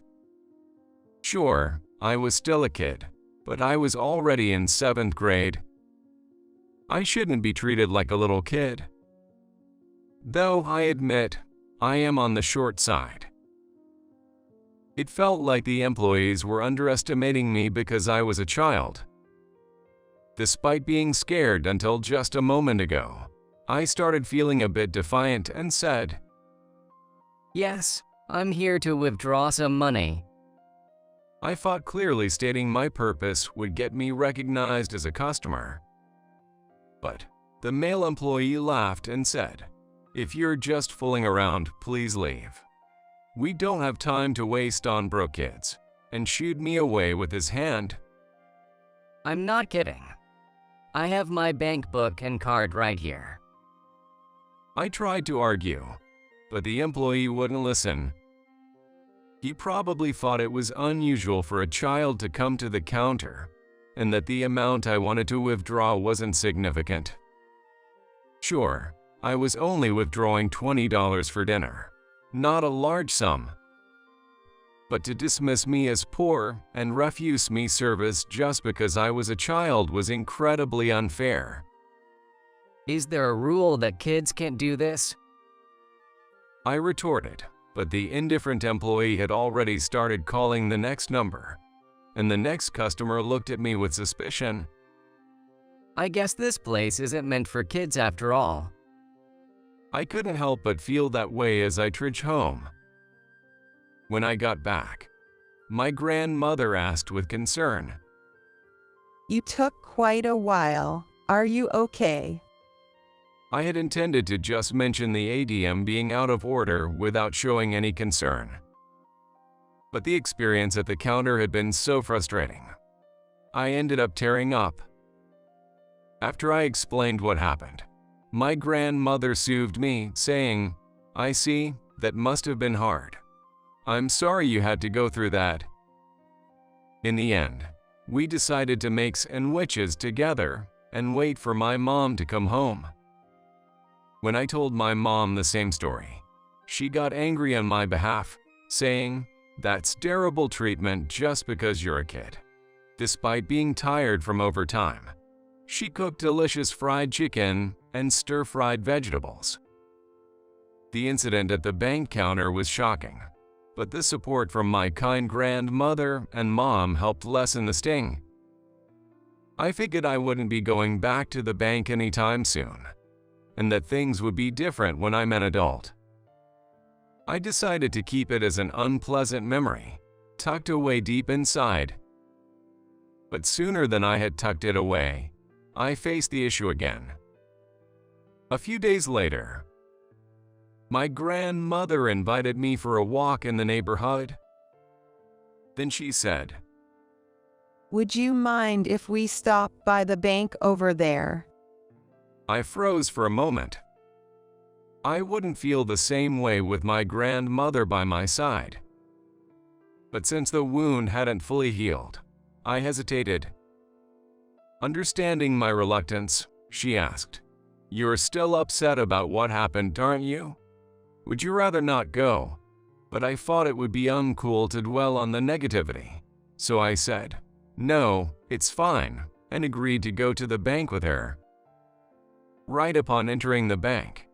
Sure, I was still a kid, but I was already in 7th grade. I shouldn't be treated like a little kid. Though I admit, I am on the short side. It felt like the employees were underestimating me because I was a child. Despite being scared until just a moment ago, I started feeling a bit defiant and said, "Yes, I'm here to withdraw some money." I thought clearly stating my purpose would get me recognized as a customer. But the male employee laughed and said, "If you're just fooling around, please leave. We don't have time to waste on broke kids," and shooed me away with his hand. I'm not kidding. I have my bank book and card right here. I tried to argue, but the employee wouldn't listen. He probably thought it was unusual for a child to come to the counter, and that the amount I wanted to withdraw wasn't significant. Sure, I was only withdrawing $20 for dinner, not a large sum. But to dismiss me as poor and refuse me service just because I was a child was incredibly unfair. Is there a rule that kids can't do this? I retorted, but the indifferent employee had already started calling the next number, and the next customer looked at me with suspicion. I guess this place isn't meant for kids after all. I couldn't help but feel that way as I trudged home. When I got back, my grandmother asked with concern, You took quite a while. Are you okay? I had intended to just mention the ATM being out of order without showing any concern. But the experience at the counter had been so frustrating. I ended up tearing up. After I explained what happened, my grandmother soothed me, saying, I see, that must have been hard. I'm sorry you had to go through that. In the end, we decided to make sandwiches together and wait for my mom to come home. When I told my mom the same story, she got angry on my behalf, saying, That's terrible treatment just because you're a kid. Despite being tired from overtime, she cooked delicious fried chicken and stir-fried vegetables. The incident at the bank counter was shocking, but the support from my kind grandmother and mom helped lessen the sting. I figured I wouldn't be going back to the bank anytime soon, and that things would be different when I'm an adult. I decided to keep it as an unpleasant memory, tucked away deep inside. But sooner than I had tucked it away, I faced the issue again. A few days later, my grandmother invited me for a walk in the neighborhood. Then she said, Would you mind if we stop by the bank over there? I froze for a moment. I wouldn't feel the same way with my grandmother by my side. But since the wound hadn't fully healed, I hesitated. Understanding my reluctance, she asked, You're still upset about what happened, aren't you? Would you rather not go? But I thought it would be uncool to dwell on the negativity. So I said, No, it's fine, and agreed to go to the bank with her. Right upon entering the bank,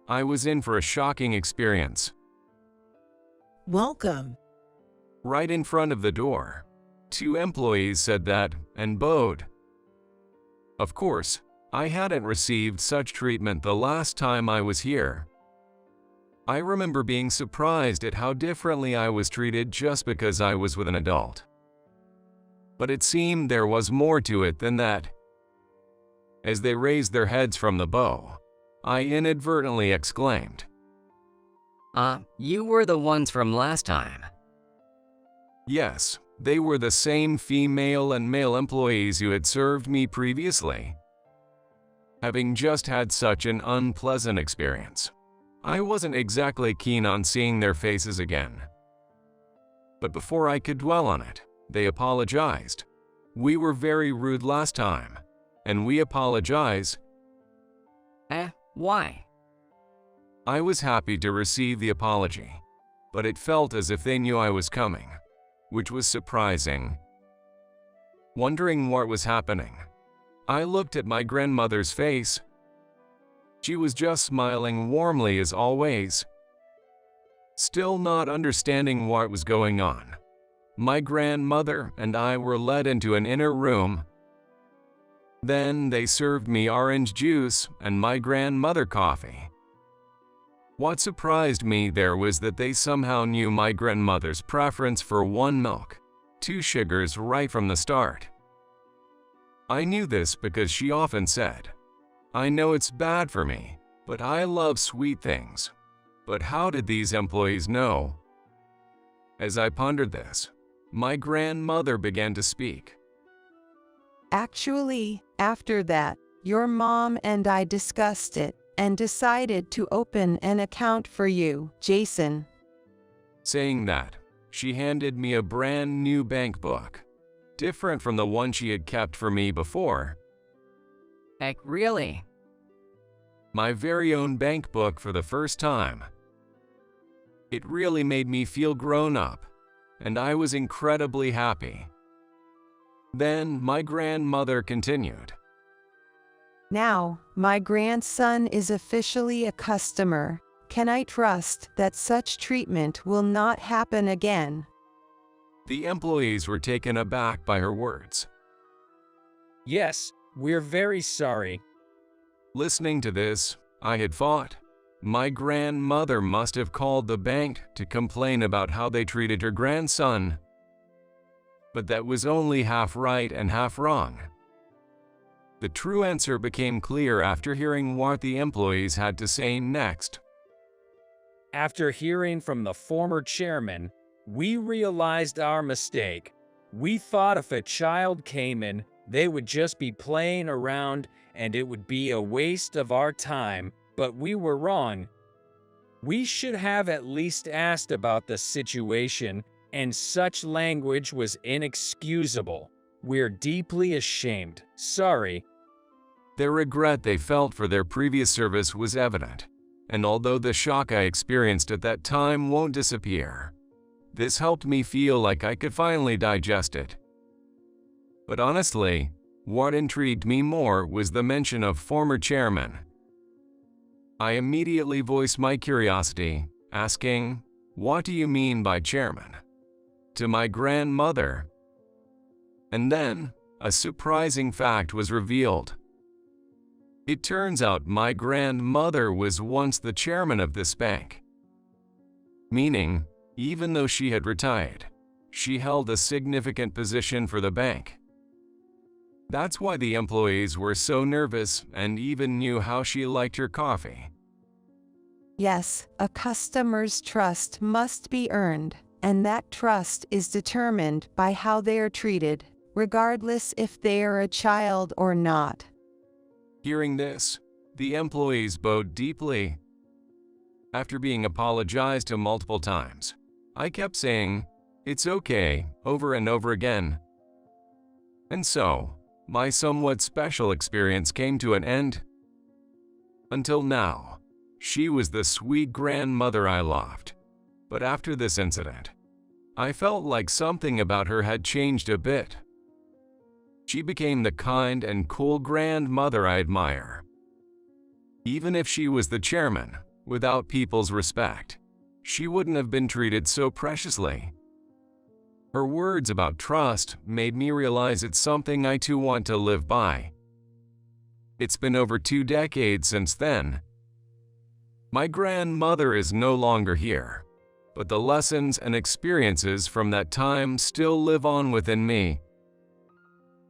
I was in for a shocking experience. Welcome. Right in front of the door, 2 employees said that and bowed. Of course, I hadn't received such treatment the last time I was here. I remember being surprised at how differently I was treated just because I was with an adult. But it seemed there was more to it than that. As they raised their heads from the bow, I inadvertently exclaimed, You were the ones from last time. Yes, they were the same female and male employees who had served me previously. Having just had such an unpleasant experience, I wasn't exactly keen on seeing their faces again. But before I could dwell on it, they apologized. We were very rude last time, and we apologize. Why? I was happy to receive the apology, but it felt as if they knew I was coming, which was surprising. Wondering what was happening, I looked at my grandmother's face. She was just smiling warmly as always. Still not understanding what was going on, my grandmother and I were led into an inner room. Then they served me orange juice and my grandmother coffee. What surprised me there was that they somehow knew my grandmother's preference for 1 milk, 2 sugars right from the start. I knew this because she often said, I know it's bad for me, but I love sweet things. But how did these employees know? As I pondered this, my grandmother began to speak. Actually, after that, your mom and I discussed it and decided to open an account for you, Jason. Saying that, she handed me a brand new bank book, different from the one she had kept for me before. Heck, really? My very own bank book for the first time. It really made me feel grown up, and I was incredibly happy. Then my grandmother continued. Now, my grandson is officially a customer. Can I trust that such treatment will not happen again? The employees were taken aback by her words. Yes, we're very sorry. Listening to this, I had thought, My grandmother must have called the bank to complain about how they treated her grandson. But that was only half right and half wrong. The true answer became clear after hearing what the employees had to say next. After hearing from the former chairman, we realized our mistake. We thought if a child came in, they would just be playing around and it would be a waste of our time, but we were wrong. We should have at least asked about the situation, and such language was inexcusable. We're deeply ashamed. Sorry. The regret they felt for their previous service was evident, and although the shock I experienced at that time won't disappear, this helped me feel like I could finally digest it. But honestly, what intrigued me more was the mention of former chairman. I immediately voiced my curiosity, asking, "What do you mean by chairman?" to my grandmother. And then, a surprising fact was revealed. It turns out my grandmother was once the chairman of this bank. Meaning, even though she had retired, she held a significant position for the bank. That's why the employees were so nervous and even knew how she liked her coffee. Yes, a customer's trust must be earned, and that trust is determined by how they are treated, regardless if they are a child or not. Hearing this, the employees bowed deeply. After being apologized to multiple times, I kept saying, "It's okay," over and over again. And so, my somewhat special experience came to an end. Until now, she was the sweet grandmother I loved. But after this incident, I felt like something about her had changed a bit. She became the kind and cool grandmother I admire. Even if she was the chairman, without people's respect, she wouldn't have been treated so preciously. Her words about trust made me realize it's something I too want to live by. It's been over 2 decades since then. My grandmother is no longer here, but the lessons and experiences from that time still live on within me.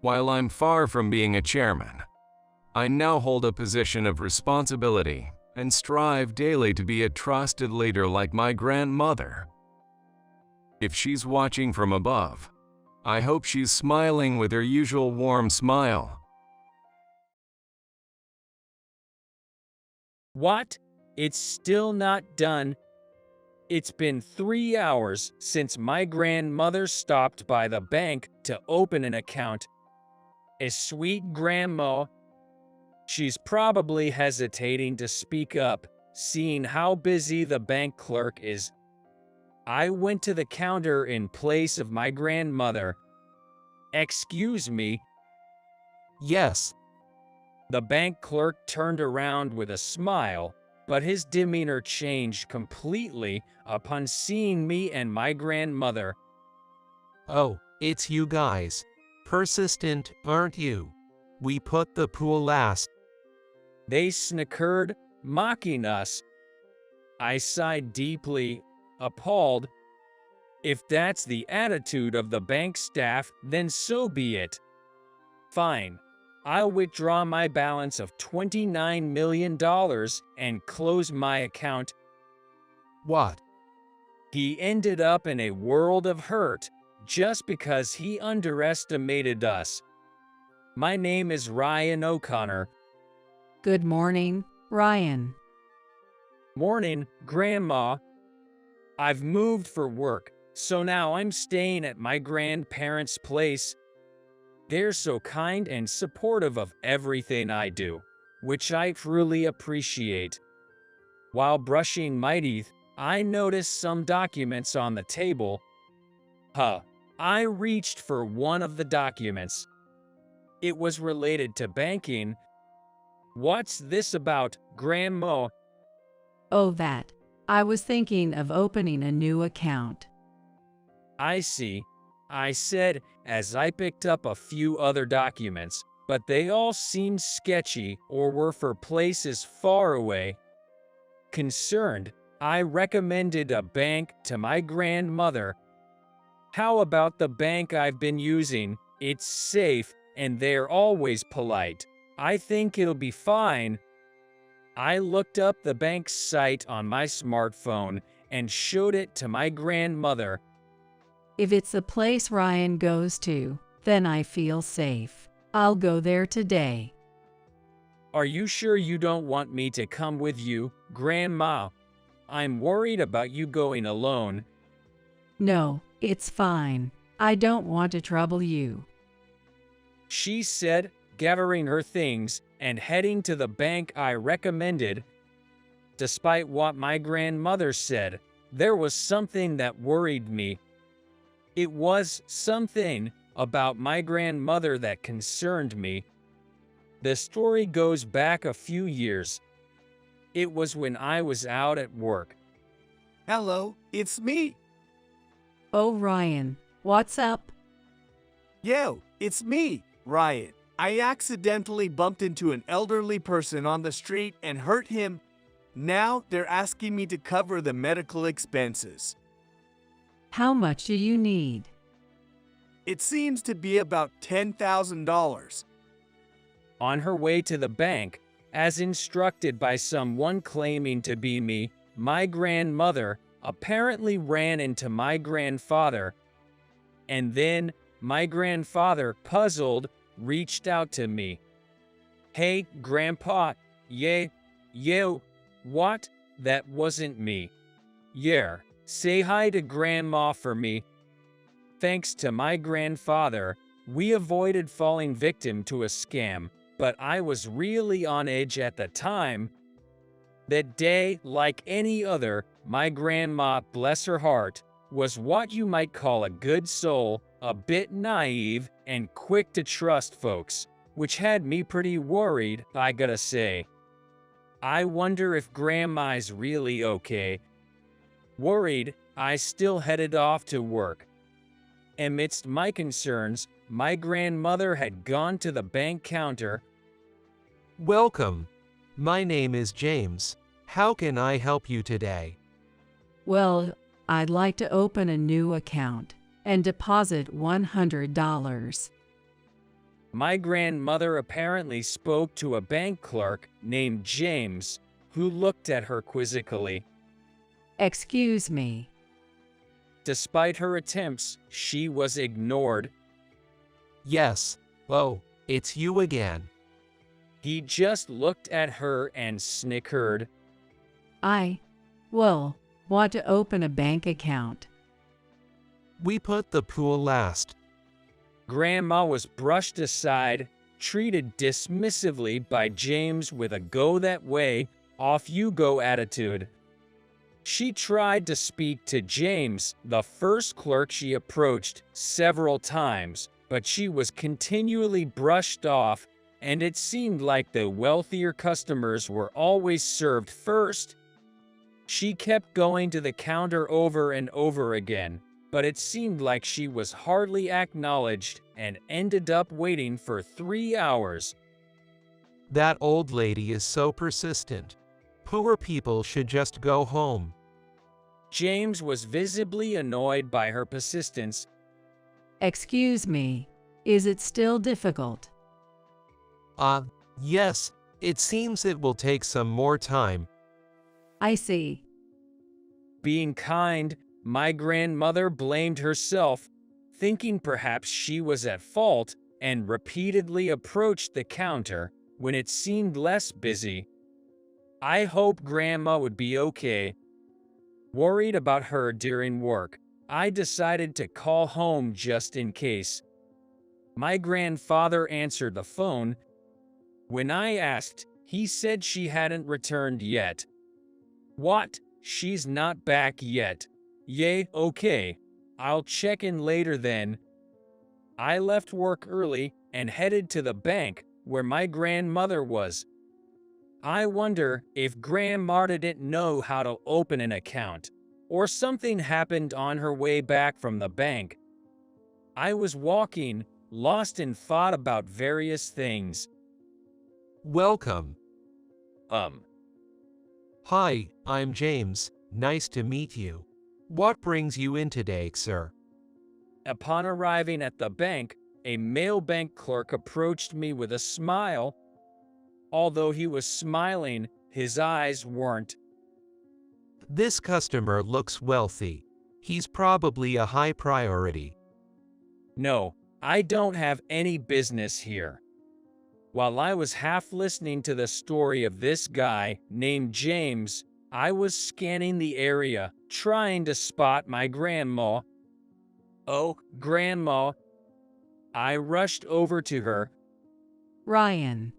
While I'm far from being a chairman, I now hold a position of responsibility and strive daily to be a trusted leader like my grandmother. If she's watching from above, I hope she's smiling with her usual warm smile. What? It's still not done. It's been 3 hours since my grandmother stopped by the bank to open an account. A sweet grandma. She's probably hesitating to speak up, seeing how busy the bank clerk is. I went to the counter in place of my grandmother. "Excuse me." Yes. The bank clerk turned around with a smile, but his demeanor changed completely upon seeing me and my grandmother. Oh, it's you guys. Persistent, aren't you? We put the pool last. They snickered, mocking us. I sighed deeply, appalled. If that's the attitude of the bank staff, then so be it. Fine. I'll withdraw my balance of $29 million and close my account. What? He ended up in a world of hurt just because he underestimated us. My name is Ryan O'Connor. Good morning, Ryan. Morning, Grandma. I've moved for work, so now I'm staying at my grandparents' place. They're so kind and supportive of everything I do, which I truly appreciate. While brushing my teeth, I noticed some documents on the table. I reached for one of the documents. It was related to banking. What's this about, Grandma? Oh, that. I was thinking of opening a new account. I see, I said as I picked up a few other documents, but they all seemed sketchy or were for places far away. Concerned, I recommended a bank to my grandmother. How about the bank I've been using? It's safe, and they're always polite. I think it'll be fine. I looked up the bank's site on my smartphone and showed it to my grandmother. If it's a place Ryan goes to, then I feel safe. I'll go there today. Are you sure you don't want me to come with you, Grandma? I'm worried about you going alone. No, it's fine. I don't want to trouble you. She said, gathering her things and heading to the bank I recommended. Despite what my grandmother said, there was something that worried me. It was something about my grandmother that concerned me. The story goes back a few years. It was when I was out at work. Hello, it's me. Oh, Ryan, what's up? Yo, it's me, Ryan. I accidentally bumped into an elderly person on the street and hurt him. Now they're asking me to cover the medical expenses. How much do you need? It seems to be about $10,000. On her way to the bank, as instructed by someone claiming to be me, my grandmother apparently ran into my grandfather. And then, my grandfather, puzzled, reached out to me. Hey, Grandpa, what? That wasn't me. Yeah, say hi to Grandma for me. Thanks to my grandfather, we avoided falling victim to a scam, but I was really on edge at the time. That day, like any other, my grandma, bless her heart, was what you might call a good soul, a bit naive, and quick to trust folks, which had me pretty worried, I gotta say. I wonder if Grandma's really okay. Worried, I still headed off to work. Amidst my concerns, my grandmother had gone to the bank counter. Welcome. My name is James. How can I help you today? Well, I'd like to open a new account and deposit $100. My grandmother apparently spoke to a bank clerk named James, who looked at her quizzically. Excuse me. Despite her attempts, she was ignored. Yes. Oh, it's you again. He just looked at her and snickered. Well, want to open a bank account. We put the pool last. Grandma was brushed aside, treated dismissively by James with a go that way, off you go attitude. She tried to speak to James, the first clerk she approached, several times, but she was continually brushed off, and it seemed like the wealthier customers were always served first. She kept going to the counter over and over again, but it seemed like she was hardly acknowledged and ended up waiting for 3 hours. That old lady is so persistent. Poor people should just go home. James was visibly annoyed by her persistence. Excuse me, is it still difficult? Yes, it seems it will take some more time. I see. Being kind, my grandmother blamed herself, thinking perhaps she was at fault, and repeatedly approached the counter when it seemed less busy. I hope Grandma would be okay. Worried about her during work, I decided to call home just in case. My grandfather answered the phone. When I asked, he said she hadn't returned yet. What? She's not back yet. Yay, okay. I'll check in later then. I left work early and headed to the bank where my grandmother was. I wonder if Grandma didn't know how to open an account, or something happened on her way back from the bank. I was walking, lost in thought about various things. Welcome. Hi, I'm James. Nice to meet you. What brings you in today, sir? Upon arriving at the bank, a male bank clerk approached me with a smile. Although he was smiling, his eyes weren't. This customer looks wealthy. He's probably a high priority. No, I don't have any business here. While I was half listening to the story of this guy named James, I was scanning the area, trying to spot my grandma. Oh, Grandma. I rushed over to her. Ryan.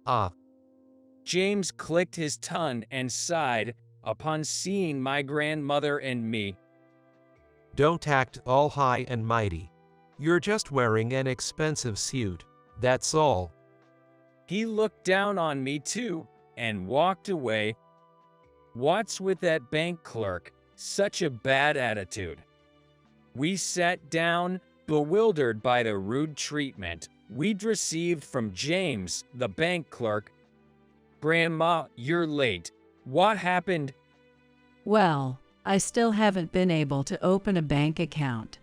Ah, James clicked his tongue and sighed upon seeing my grandmother and me. don't act all high and mighty. You're just wearing an expensive suit, that's all. He looked down on me too and walked away. What's with that bank clerk? Such a bad attitude. We sat down, bewildered by the rude treatment we'd received from James, the bank clerk. Grandma, you're late. What happened? Well, I still haven't been able to open a bank account.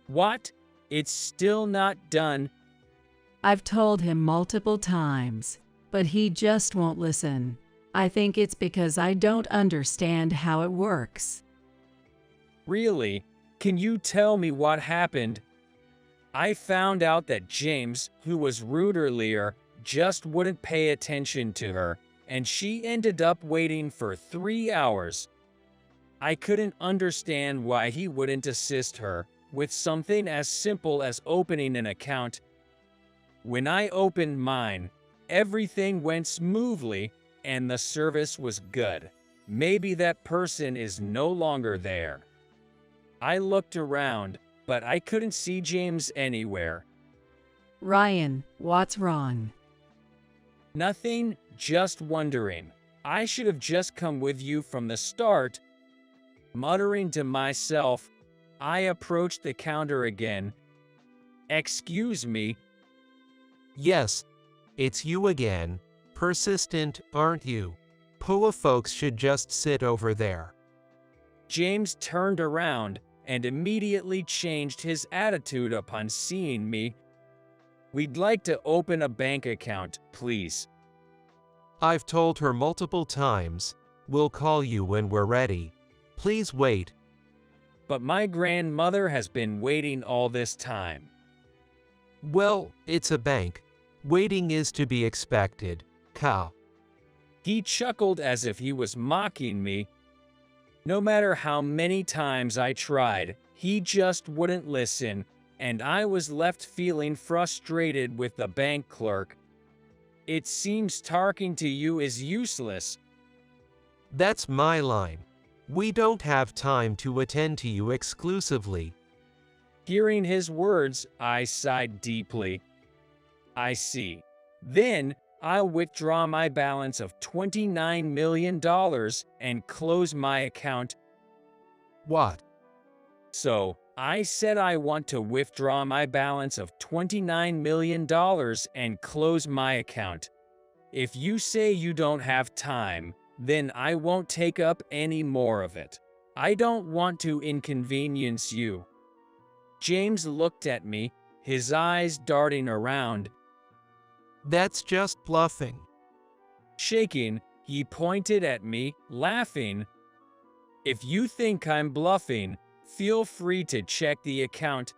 What? It's still not done. I've told him multiple times, but he just won't listen. I think it's because I don't understand how it works. Really? Can you tell me what happened? I found out that James, who was rude earlier, just wouldn't pay attention to her, and she ended up waiting for 3 hours. I couldn't understand why he wouldn't assist her with something as simple as opening an account. When I opened mine, everything went smoothly and the service was good. Maybe that person is no longer there. I looked around, but I couldn't see James anywhere. Ryan, what's wrong? Nothing, just wondering. I should have just come with you from the start. Muttering to myself, I approached the counter again. Excuse me. Yes, it's you again. Persistent, aren't you? Poor folks should just sit over there. James turned around and immediately changed his attitude upon seeing me. We'd like to open a bank account, please. I've told her multiple times. We'll call you when we're ready. Please wait. But my grandmother has been waiting all this time. Well, it's a bank. Waiting is to be expected. Cow. He chuckled as if he was mocking me. No matter how many times I tried, he just wouldn't listen, and I was left feeling frustrated with the bank clerk. It seems talking to you is useless. That's my line. We don't have time to attend to you exclusively. Hearing his words, I sighed deeply. I see. Then, I'll withdraw my balance of $29 million and close my account. What? So, I said I want to withdraw my balance of $29 million and close my account. If you say you don't have time, then I won't take up any more of it. I don't want to inconvenience you. James looked at me, his eyes darting around. That's just bluffing. Shaking, he pointed at me, laughing. If you think I'm bluffing, feel free to check the account.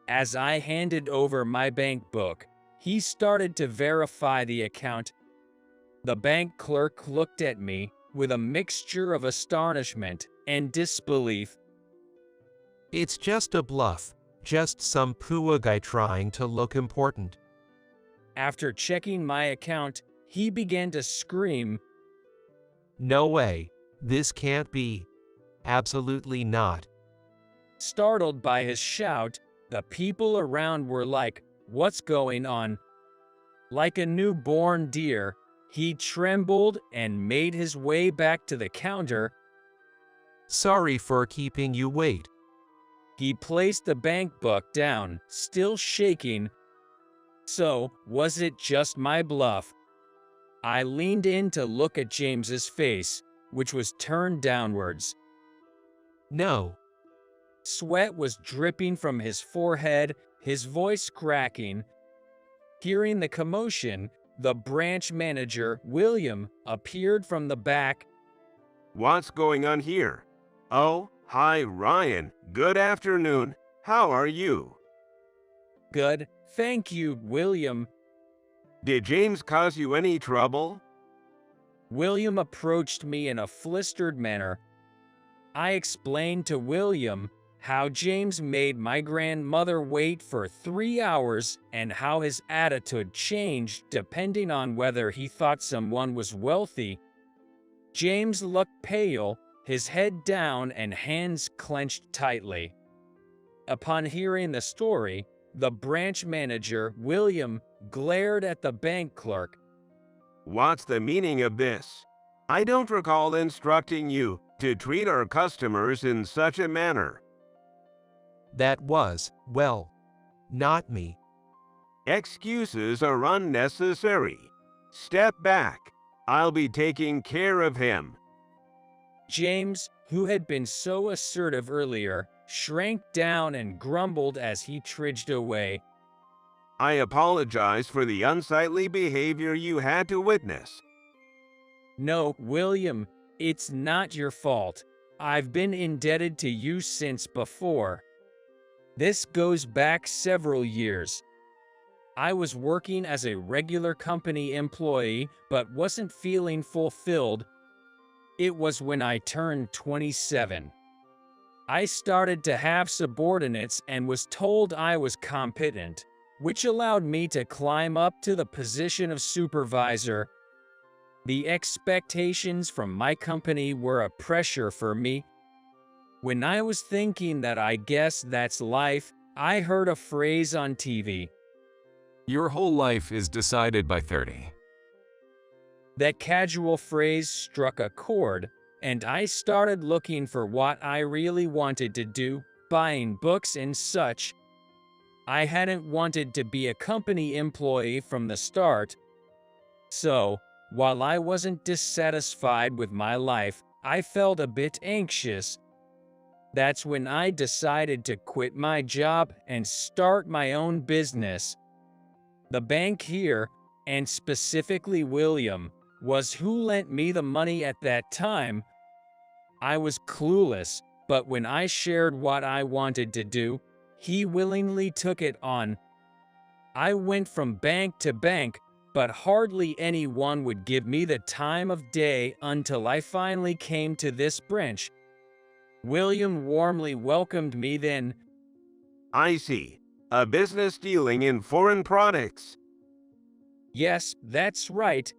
As I handed over my bank book, he started to verify the account. The bank clerk looked at me with a mixture of astonishment and disbelief. It's just a bluff, just some poor guy trying to look important. After checking my account, he began to scream. No way, this can't be. Absolutely not. Startled by his shout, the people around were like, "What's going on?" Like a newborn deer, he trembled and made his way back to the counter. Sorry for keeping you wait. He placed the bank book down, still shaking. So, was it just my bluff? I leaned in to look at James's face, which was turned downwards. No. Sweat was dripping from his forehead, his voice cracking. Hearing the commotion, the branch manager, William, appeared from the back. What's going on here? Oh, hi, Ryan. Good afternoon. How are you? Good, thank you, William. Did James cause you any trouble? William approached me in a flustered manner. I explained to William how James made my grandmother wait for 3 hours and how his attitude changed depending on whether he thought someone was wealthy. James looked pale, his head down and hands clenched tightly. Upon hearing the story, the branch manager, William, glared at the bank clerk. What's the meaning of this? I don't recall instructing you to treat our customers in such a manner. That was, well, not me. Excuses are unnecessary. Step back. I'll be taking care of him. James, who had been so assertive earlier, shrank down and grumbled as he trudged away. I apologize for the unsightly behavior you had to witness. No, William, it's not your fault. I've been indebted to you since before. This goes back several years. I was working as a regular company employee but wasn't feeling fulfilled. It was when I turned 27. I started to have subordinates and was told I was competent, which allowed me to climb up to the position of supervisor. The expectations from my company were a pressure for me. When I was thinking that I guess that's life, I heard a phrase on TV. Your whole life is decided by 30. That casual phrase struck a chord, and I started looking for what I really wanted to do, buying books and such. I hadn't wanted to be a company employee from the start. So, while I wasn't dissatisfied with my life, I felt a bit anxious. That's when I decided to quit my job and start my own business. The bank here, and specifically William, was who lent me the money at that time. I was clueless, but when I shared what I wanted to do, he willingly took it on. I went from bank to bank, but hardly anyone would give me the time of day until I finally came to this branch. William warmly welcomed me then. I see. A business dealing in foreign products. Yes, that's right.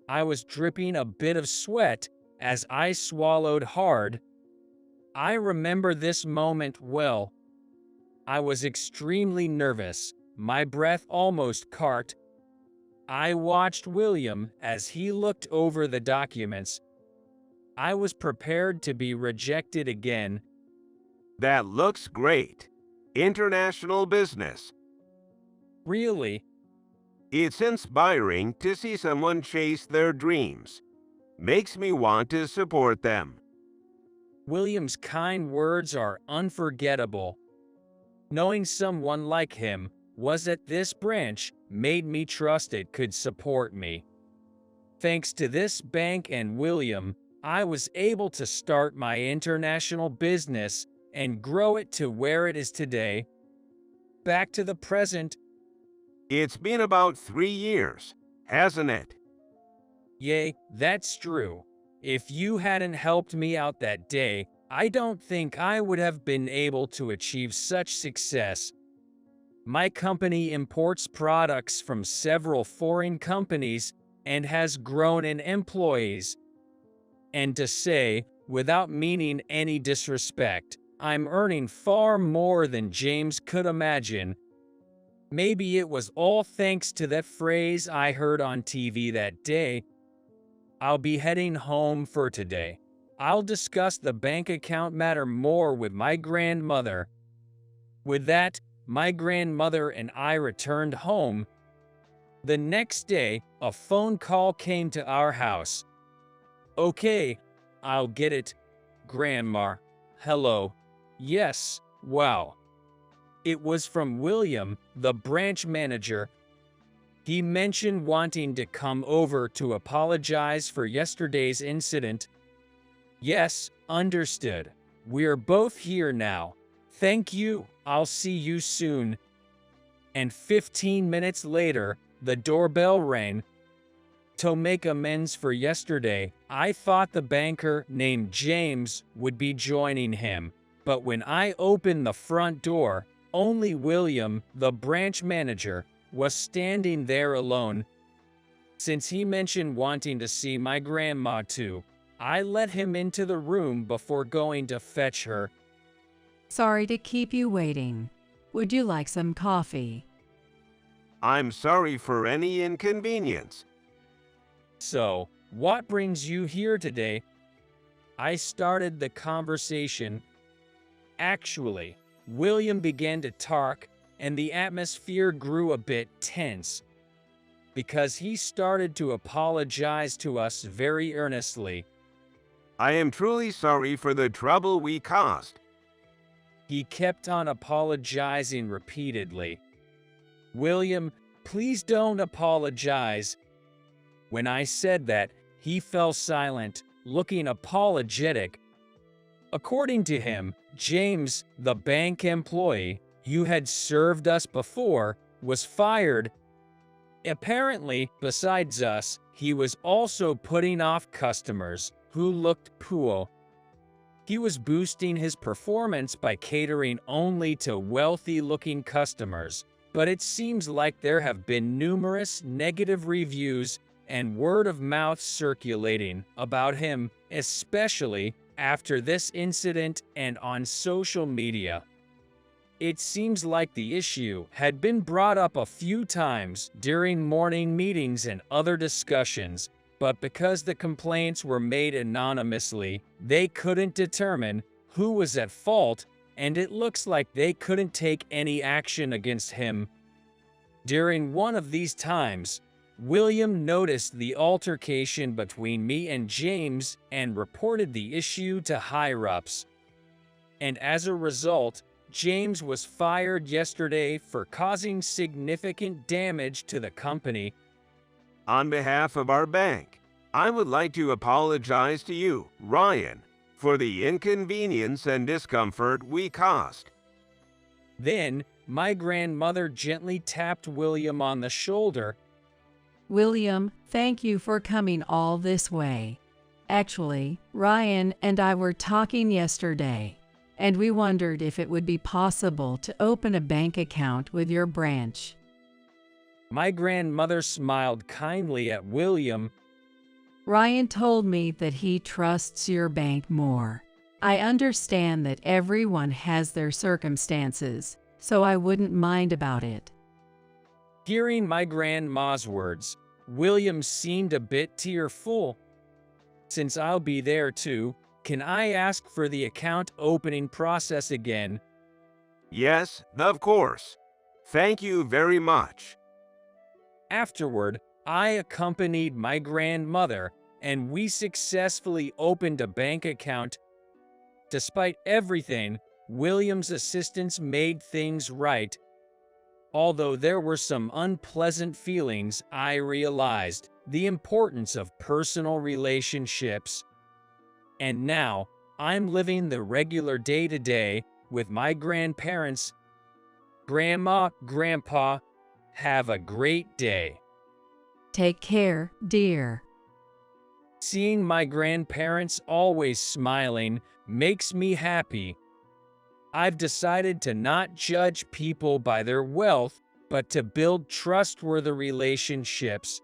I was dripping a bit of sweat as I swallowed hard. I remember this moment well. I was extremely nervous, my breath almost caught. I watched William as he looked over the documents. I was prepared to be rejected again. That looks great. International business. Really? It's inspiring to see someone chase their dreams. Makes me want to support them. William's kind words are unforgettable. Knowing someone like him was at this branch made me trust it could support me. Thanks to this bank and William, I was able to start my international business and grow it to where it is today. Back to the present. It's been about 3 years, hasn't it? Yay, that's true. If you hadn't helped me out that day, I don't think I would have been able to achieve such success. My company imports products from several foreign companies and has grown in employees. And to say, without meaning any disrespect, I'm earning far more than James could imagine. Maybe it was all thanks to that phrase I heard on TV that day. I'll be heading home for today. I'll discuss the bank account matter more with my grandmother. With that, my grandmother and I returned home. The next day, a phone call came to our house. Okay, I'll get it. Grandma. Hello. Yes, wow. It was from William, the branch manager. He mentioned wanting to come over to apologize for yesterday's incident. Yes, understood. We're both here now. Thank you. I'll see you soon. And 15 minutes later, the doorbell rang. To make amends for yesterday, I thought the banker named James would be joining him. But when I opened the front door, only William, the branch manager, was standing there alone. Since he mentioned wanting to see my grandma too, I let him into the room before going to fetch her. Sorry to keep you waiting. Would you like some coffee? I'm sorry for any inconvenience. So, what brings you here today? I started the conversation. Actually, William began to talk, and the atmosphere grew a bit tense, because he started to apologize to us very earnestly. I am truly sorry for the trouble we caused. He kept on apologizing repeatedly. William, please don't apologize. When I said that, he fell silent, looking apologetic. According to him, James, the bank employee who had served us before, was fired. Apparently, besides us, he was also putting off customers who looked poor. He was boosting his performance by catering only to wealthy-looking customers, but it seems like there have been numerous negative reviews and word of mouth circulating about him, especially after this incident and on social media. It seems like the issue had been brought up a few times during morning meetings and other discussions, but because the complaints were made anonymously, they couldn't determine who was at fault, and it looks like they couldn't take any action against him. During one of these times, William noticed the altercation between me and James and reported the issue to higher-ups. And as a result, James was fired yesterday for causing significant damage to the company. On behalf of our bank, I would like to apologize to you, Ryan, for the inconvenience and discomfort we caused. Then, my grandmother gently tapped William on the shoulder. William, thank you for coming all this way. Actually, Ryan and I were talking yesterday, and we wondered if it would be possible to open a bank account with your branch. My grandmother smiled kindly at William. Ryan told me that he trusts your bank more. I understand that everyone has their circumstances, so I wouldn't mind about it. Hearing my grandma's words, William seemed a bit tearful. Since I'll be there too, can I ask for the account opening process again? Yes, of course. Thank you very much. Afterward, I accompanied my grandmother, and we successfully opened a bank account. Despite everything, William's assistance made things right. Although there were some unpleasant feelings, I realized the importance of personal relationships. And now, I'm living the regular day-to-day with my grandparents. Grandma, Grandpa, have a great day. Take care, dear. Seeing my grandparents always smiling makes me happy. I've decided to not judge people by their wealth, but to build trustworthy relationships